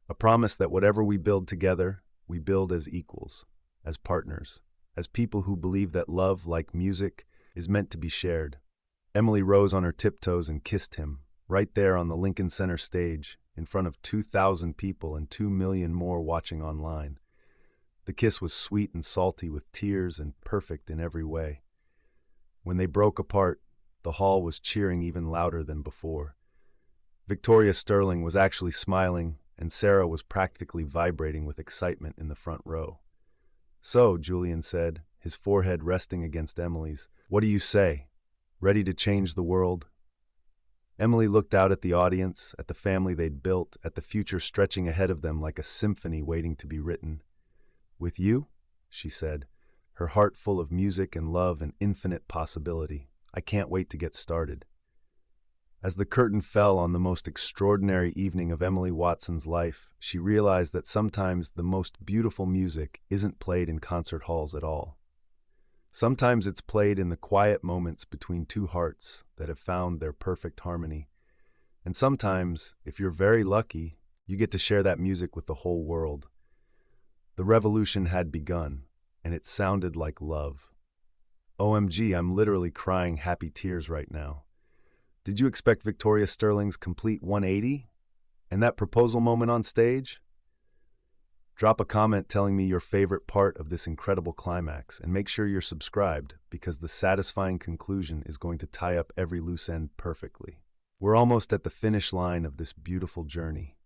A promise that whatever we build together, we build as equals, as partners, as people who believe that love, like music, is meant to be shared. Emily rose on her tiptoes and kissed him, right there on the Lincoln Center stage, in front of 2,000 people and 2 million more watching online. The kiss was sweet and salty with tears and perfect in every way. When they broke apart, the hall was cheering even louder than before. Victoria Sterling was actually smiling, and Sarah was practically vibrating with excitement in the front row. So, Julian said, his forehead resting against Emily's, what do you say? Ready to change the world? Emily looked out at the audience, at the family they'd built, at the future stretching ahead of them like a symphony waiting to be written. With you? She said, her heart full of music and love and infinite possibility. I can't wait to get started. As the curtain fell on the most extraordinary evening of Emily Watson's life, she realized that sometimes the most beautiful music isn't played in concert halls at all. Sometimes it's played in the quiet moments between two hearts that have found their perfect harmony. And sometimes, if you're very lucky, you get to share that music with the whole world. The revolution had begun, and it sounded like love. OMG, I'm literally crying happy tears right now. Did you expect Victoria Sterling's complete 180? And that proposal moment on stage? Drop a comment telling me your favorite part of this incredible climax, and make sure you're subscribed because the satisfying conclusion is going to tie up every loose end perfectly. We're almost at the finish line of this beautiful journey.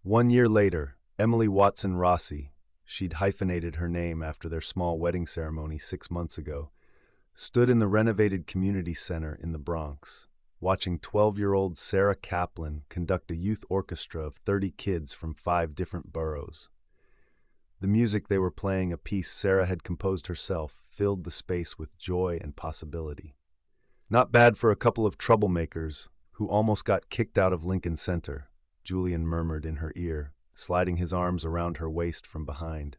1 year later, Emily Watson Rossi, she'd hyphenated her name after their small wedding ceremony 6 months ago, stood in the renovated community center in the Bronx, watching 12-year-old Sarah Kaplan conduct a youth orchestra of 30 kids from 5 different boroughs. The music they were playing, a piece Sarah had composed herself, filled the space with joy and possibility. "Not bad for a couple of troublemakers who almost got kicked out of Lincoln Center," Julian murmured in her ear, sliding his arms around her waist from behind.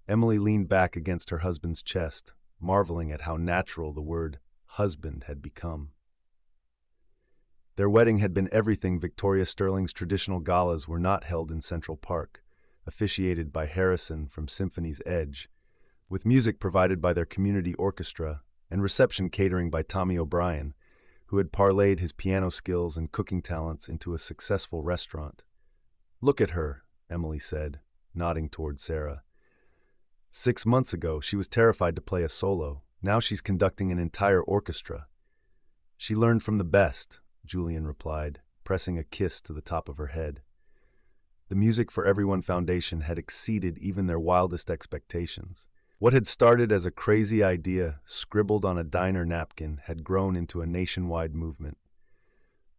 Emily leaned back against her husband's chest, marveling at how natural the word husband had become. Their wedding had been everything Victoria Sterling's traditional galas were not held in Central Park, officiated by Harrison from Symphony's Edge, with music provided by their community orchestra and reception catering by Tommy O'Brien, who had parlayed his piano skills and cooking talents into a successful restaurant. "Look at her," Emily said, nodding toward Sarah. 6 months ago, she was terrified to play a solo. Now she's conducting an entire orchestra. "She learned from the best," Julian replied, pressing a kiss to the top of her head. The Music for Everyone Foundation had exceeded even their wildest expectations. What had started as a crazy idea scribbled on a diner napkin had grown into a nationwide movement.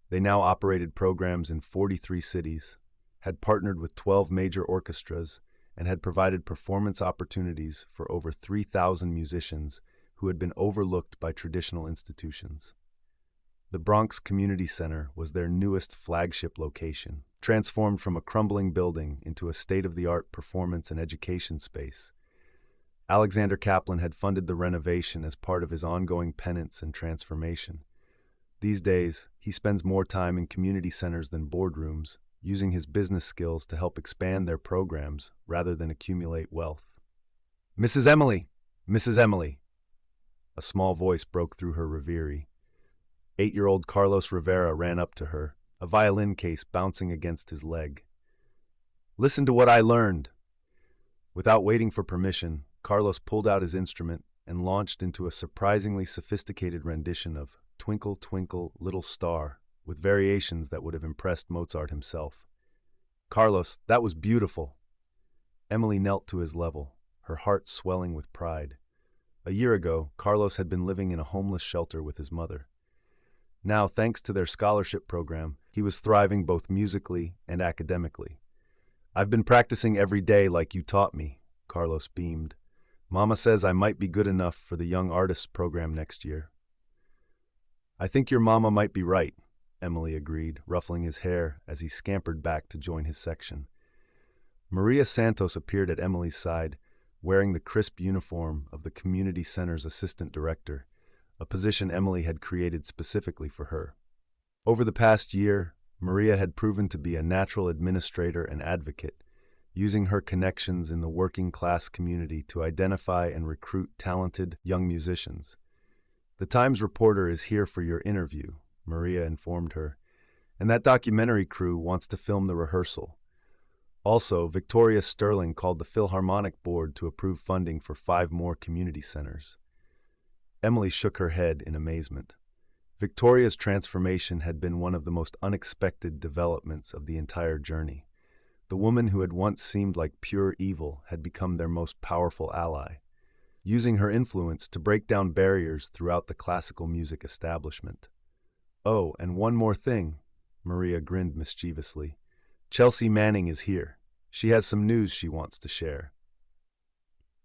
They now operated programs in 43 cities, had partnered with 12 major orchestras, and had provided performance opportunities for over 3,000 musicians who had been overlooked by traditional institutions. The Bronx Community Center was their newest flagship location, transformed from a crumbling building into a state-of-the-art performance and education space. Alexander Kaplan had funded the renovation as part of his ongoing penance and transformation. These days, he spends more time in community centers than boardrooms, using his business skills to help expand their programs rather than accumulate wealth. "Mrs. Emily! Mrs. Emily!" A small voice broke through her reverie. 8-year-old Carlos Rivera ran up to her, a violin case bouncing against his leg. "Listen to what I learned." Without waiting for permission, Carlos pulled out his instrument and launched into a surprisingly sophisticated rendition of "Twinkle, Twinkle, Little Star," with variations that would have impressed Mozart himself. "Carlos, that was beautiful." Emily knelt to his level, her heart swelling with pride. A year ago, Carlos had been living in a homeless shelter with his mother. Now, thanks to their scholarship program, he was thriving both musically and academically. "I've been practicing every day like you taught me," Carlos beamed. "Mama says I might be good enough for the Young Artists program next year." "I think your mama might be right," Emily agreed, ruffling his hair as he scampered back to join his section. Maria Santos appeared at Emily's side, wearing the crisp uniform of the community center's assistant director, a position Emily had created specifically for her. Over the past year, Maria had proven to be a natural administrator and advocate, using her connections in the working-class community to identify and recruit talented young musicians. "The Times reporter is here for your interview," Maria informed her, "and that documentary crew wants to film the rehearsal. Also, Victoria Sterling called the Philharmonic Board to approve funding for 5 more community centers." Emily shook her head in amazement. Victoria's transformation had been one of the most unexpected developments of the entire journey. The woman who had once seemed like pure evil had become their most powerful ally, using her influence to break down barriers throughout the classical music establishment. "Oh, and one more thing," Maria grinned mischievously. "Chelsea Manning is here. She has some news she wants to share."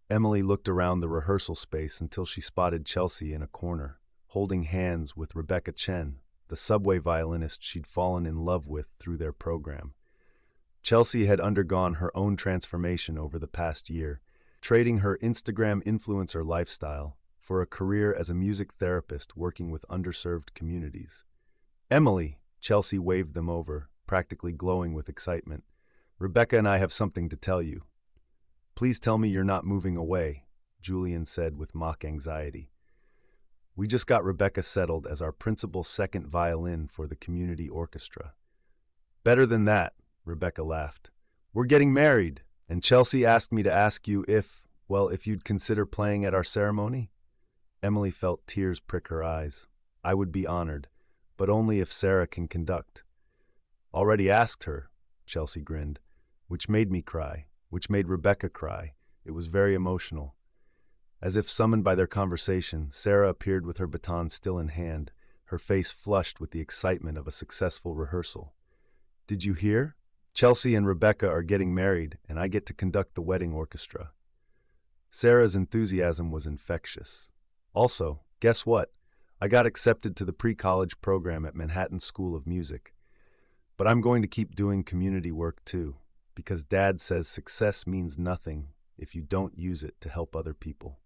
Emily looked around the rehearsal space until she spotted Chelsea in a corner, holding hands with Rebecca Chen, the subway violinist she'd fallen in love with through their program. Chelsea had undergone her own transformation over the past year, trading her Instagram influencer lifestyle for a career as a music therapist working with underserved communities. "Emily," Chelsea waved them over, practically glowing with excitement. "Rebecca and I have something to tell you." "Please tell me you're not moving away," Julian said with mock anxiety. "We just got Rebecca settled as our principal second violin for the community orchestra." "Better than that," Rebecca laughed. "We're getting married, and Chelsea asked me to ask you if you'd consider playing at our ceremony." Emily felt tears prick her eyes. "I would be honored, but only if Sarah can conduct." "Already asked her," Chelsea grinned, "which made me cry. Which made Rebecca cry. It was very emotional." As if summoned by their conversation, Sarah appeared with her baton still in hand, her face flushed with the excitement of a successful rehearsal. "Did you hear?" Chelsea and Rebecca are getting married, and I get to conduct the wedding orchestra. Sarah's enthusiasm was infectious. Also, guess what? I got accepted to the pre-college program at Manhattan School of Music. But I'm going to keep doing community work too, because Dad says success means nothing if you don't use it to help other people.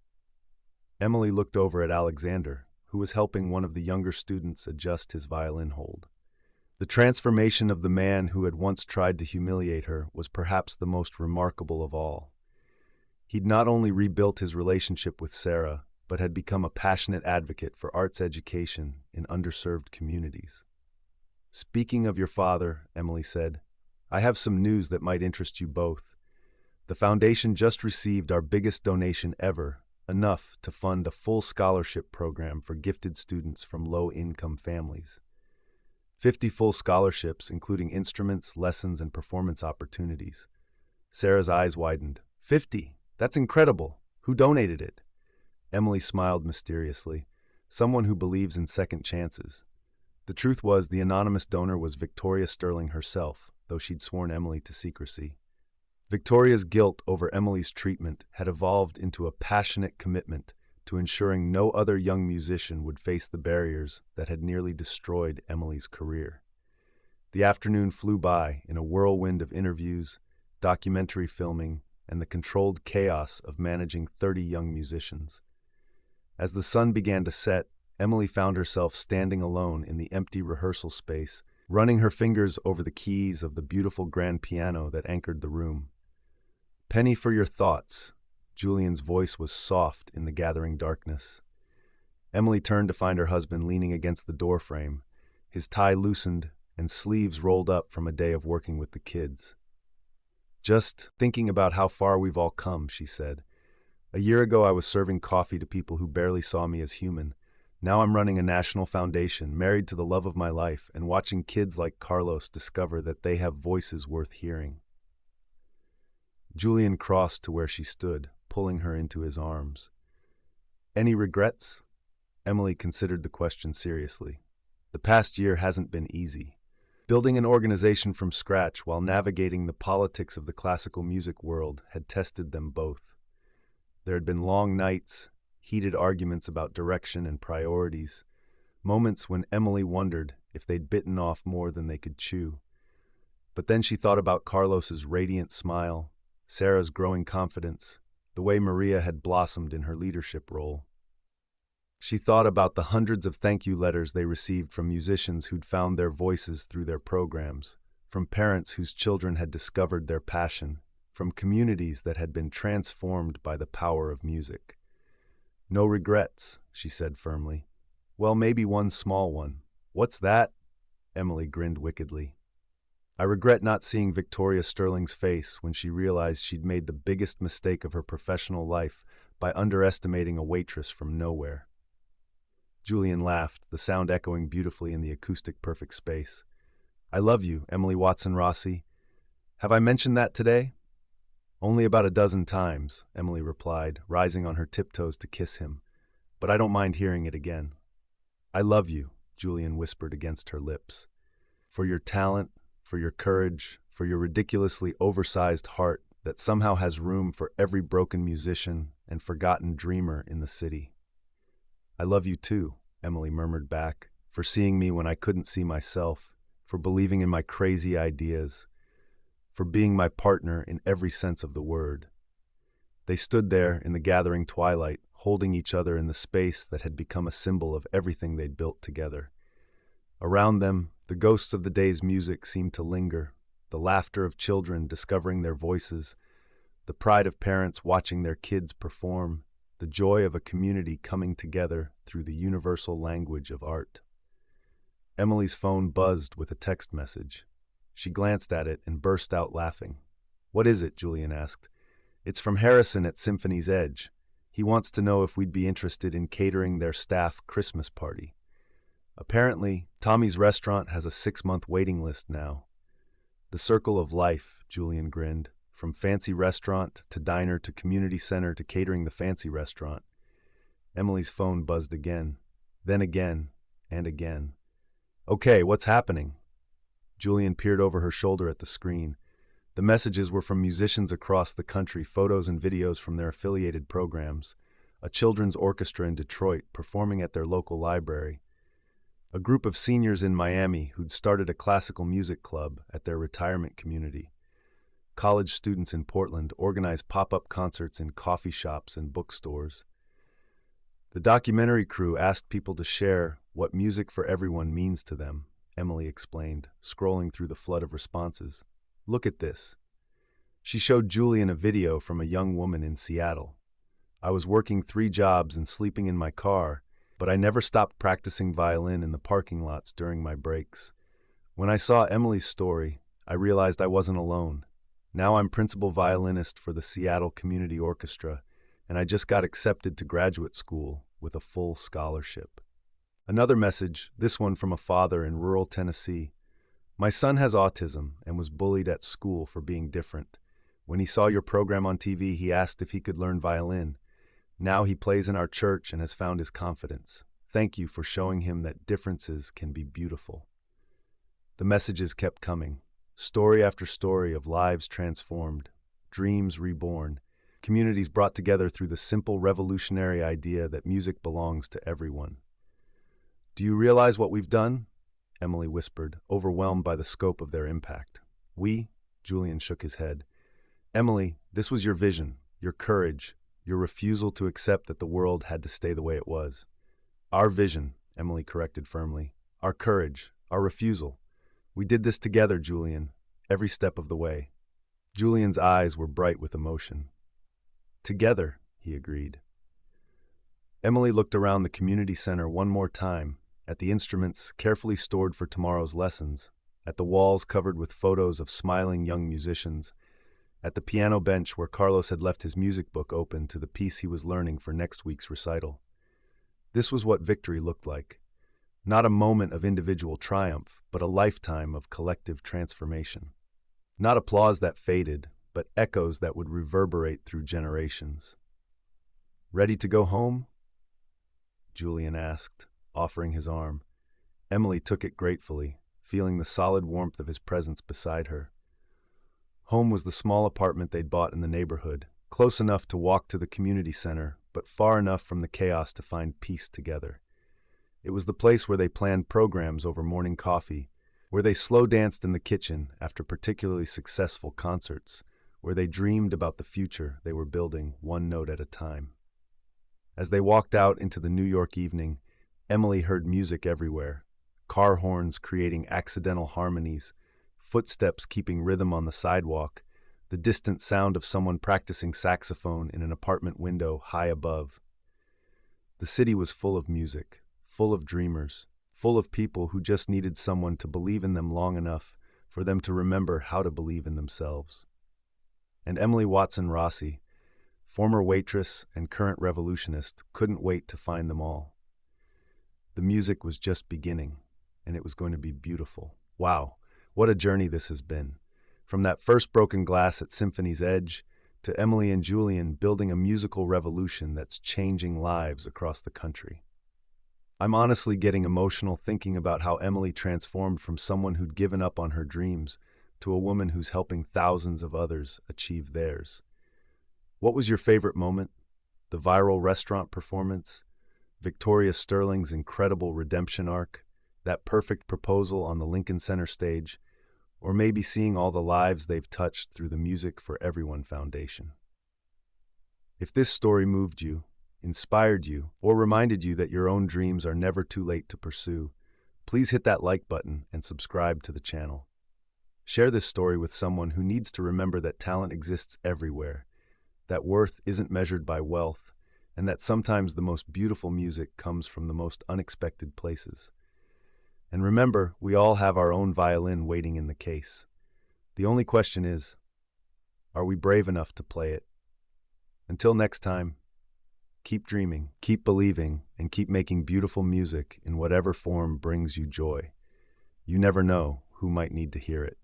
Emily looked over at Alexander, who was helping one of the younger students adjust his violin hold. The transformation of the man who had once tried to humiliate her was perhaps the most remarkable of all. He'd not only rebuilt his relationship with Sarah, but had become a passionate advocate for arts education in underserved communities. Speaking of your father, Emily said, I have some news that might interest you both. The foundation just received our biggest donation ever, enough to fund a full scholarship program for gifted students from low-income families. 50 full scholarships, including instruments, lessons, and performance opportunities. Sarah's eyes widened. 50? That's incredible. Who donated it? Emily smiled mysteriously. Someone who believes in second chances. The truth was, the anonymous donor was Victoria Sterling herself, though she'd sworn Emily to secrecy. Victoria's guilt over Emily's treatment had evolved into a passionate commitment to ensuring no other young musician would face the barriers that had nearly destroyed Emily's career. The afternoon flew by in a whirlwind of interviews, documentary filming, and the controlled chaos of managing 30 young musicians. As the sun began to set, Emily found herself standing alone in the empty rehearsal space, running her fingers over the keys of the beautiful grand piano that anchored the room. Penny for your thoughts. Julian's voice was soft in the gathering darkness. Emily turned to find her husband leaning against the doorframe, his tie loosened and sleeves rolled up from a day of working with the kids. Just thinking about how far we've all come, she said. A year ago I was serving coffee to people who barely saw me as human. Now I'm running a national foundation, married to the love of my life, and watching kids like Carlos discover that they have voices worth hearing. Julian crossed to where she stood, pulling her into his arms. Any regrets? Emily considered the question seriously. The past year hasn't been easy. Building an organization from scratch while navigating the politics of the classical music world had tested them both. There had been long nights, heated arguments about direction and priorities, moments when Emily wondered if they'd bitten off more than they could chew. But then she thought about Carlos's radiant smile, Sarah's growing confidence, the way Maria had blossomed in her leadership role. She thought about the hundreds of thank you letters they received from musicians who'd found their voices through their programs, from parents whose children had discovered their passion, from communities that had been transformed by the power of music. No regrets, she said firmly. Well, maybe one small one. What's that? Emily grinned wickedly. I regret not seeing Victoria Sterling's face when she realized she'd made the biggest mistake of her professional life by underestimating a waitress from nowhere. Julian laughed, the sound echoing beautifully in the acoustic-perfect space. I love you, Emily Watson Rossi. Have I mentioned that today? Only about a dozen times, Emily replied, rising on her tiptoes to kiss him. But I don't mind hearing it again. I love you, Julian whispered against her lips. For your talent, for your courage, for your ridiculously oversized heart that somehow has room for every broken musician and forgotten dreamer in the city. I love you too, Emily murmured back, for seeing me when I couldn't see myself, for believing in my crazy ideas, for being my partner in every sense of the word. They stood there in the gathering twilight, holding each other in the space that had become a symbol of everything they'd built together. Around them, the ghosts of the day's music seemed to linger, the laughter of children discovering their voices, the pride of parents watching their kids perform, the joy of a community coming together through the universal language of art. Emily's phone buzzed with a text message. She glanced at it and burst out laughing. What is it? Julian asked. It's from Harrison at Symphony's Edge. He wants to know if we'd be interested in catering their staff Christmas party. Apparently, Tommy's restaurant has a 6-month waiting list now. The circle of life, Julian grinned, from fancy restaurant to diner to community center to catering the fancy restaurant. Emily's phone buzzed again, then again, and again. Okay, what's happening? Julian peered over her shoulder at the screen. The messages were from musicians across the country, photos and videos from their affiliated programs, a children's orchestra in Detroit performing at their local library, a group of seniors in Miami who'd started a classical music club at their retirement community. College students in Portland organized pop-up concerts in coffee shops and bookstores. The documentary crew asked people to share what music for everyone means to them, Emily explained, scrolling through the flood of responses. Look at this. She showed Julian a video from a young woman in Seattle. I was working 3 jobs and sleeping in my car, but I never stopped practicing violin in the parking lots during my breaks. When I saw Emily's story, I realized I wasn't alone. Now I'm principal violinist for the Seattle Community Orchestra, and I just got accepted to graduate school with a full scholarship. Another message, this one from a father in rural Tennessee. My son has autism and was bullied at school for being different. When he saw your program on TV, he asked if he could learn violin. Now he plays in our church and has found his confidence. Thank you for showing him that differences can be beautiful. The messages kept coming. Story after story of lives transformed, dreams reborn, communities brought together through the simple revolutionary idea that music belongs to everyone. Do you realize what we've done? Emily whispered, overwhelmed by the scope of their impact. We? Julian shook his head. Emily, this was your vision, your courage, your refusal to accept that the world had to stay the way it was. Our vision, Emily corrected firmly. Our courage, our refusal. We did this together, Julian, every step of the way. Julian's eyes were bright with emotion. Together, he agreed. Emily looked around the community center one more time, at the instruments carefully stored for tomorrow's lessons, at the walls covered with photos of smiling young musicians, at the piano bench where Carlos had left his music book open to the piece he was learning for next week's recital. This was what victory looked like. Not a moment of individual triumph, but a lifetime of collective transformation. Not applause that faded, but echoes that would reverberate through generations. Ready to go home? Julian asked, offering his arm. Emily took it gratefully, feeling the solid warmth of his presence beside her. Home was the small apartment they'd bought in the neighborhood, close enough to walk to the community center, but far enough from the chaos to find peace together. It was the place where they planned programs over morning coffee, where they slow danced in the kitchen after particularly successful concerts, where they dreamed about the future they were building one note at a time. As they walked out into the New York evening, Emily heard music everywhere, car horns creating accidental harmonies, footsteps keeping rhythm on the sidewalk, the distant sound of someone practicing saxophone in an apartment window high above. The city was full of music, full of dreamers, full of people who just needed someone to believe in them long enough for them to remember how to believe in themselves. And Emily Watson Rossi, former waitress and current revolutionist, couldn't wait to find them all. The music was just beginning, and it was going to be beautiful. Wow, what a journey this has been. From that first broken glass at Symphony's Edge, to Emily and Julian building a musical revolution that's changing lives across the country. I'm honestly getting emotional thinking about how Emily transformed from someone who'd given up on her dreams to a woman who's helping thousands of others achieve theirs. What was your favorite moment? The viral restaurant performance? Victoria Sterling's incredible redemption arc? That perfect proposal on the Lincoln Center stage? Or maybe seeing all the lives they've touched through the Music for Everyone Foundation? If this story moved you, inspired you, or reminded you that your own dreams are never too late to pursue, please hit that like button and subscribe to the channel. Share this story with someone who needs to remember that talent exists everywhere, that worth isn't measured by wealth, and that sometimes the most beautiful music comes from the most unexpected places. And remember, we all have our own violin waiting in the case. The only question is, are we brave enough to play it? Until next time, keep dreaming, keep believing, and keep making beautiful music in whatever form brings you joy. You never know who might need to hear it.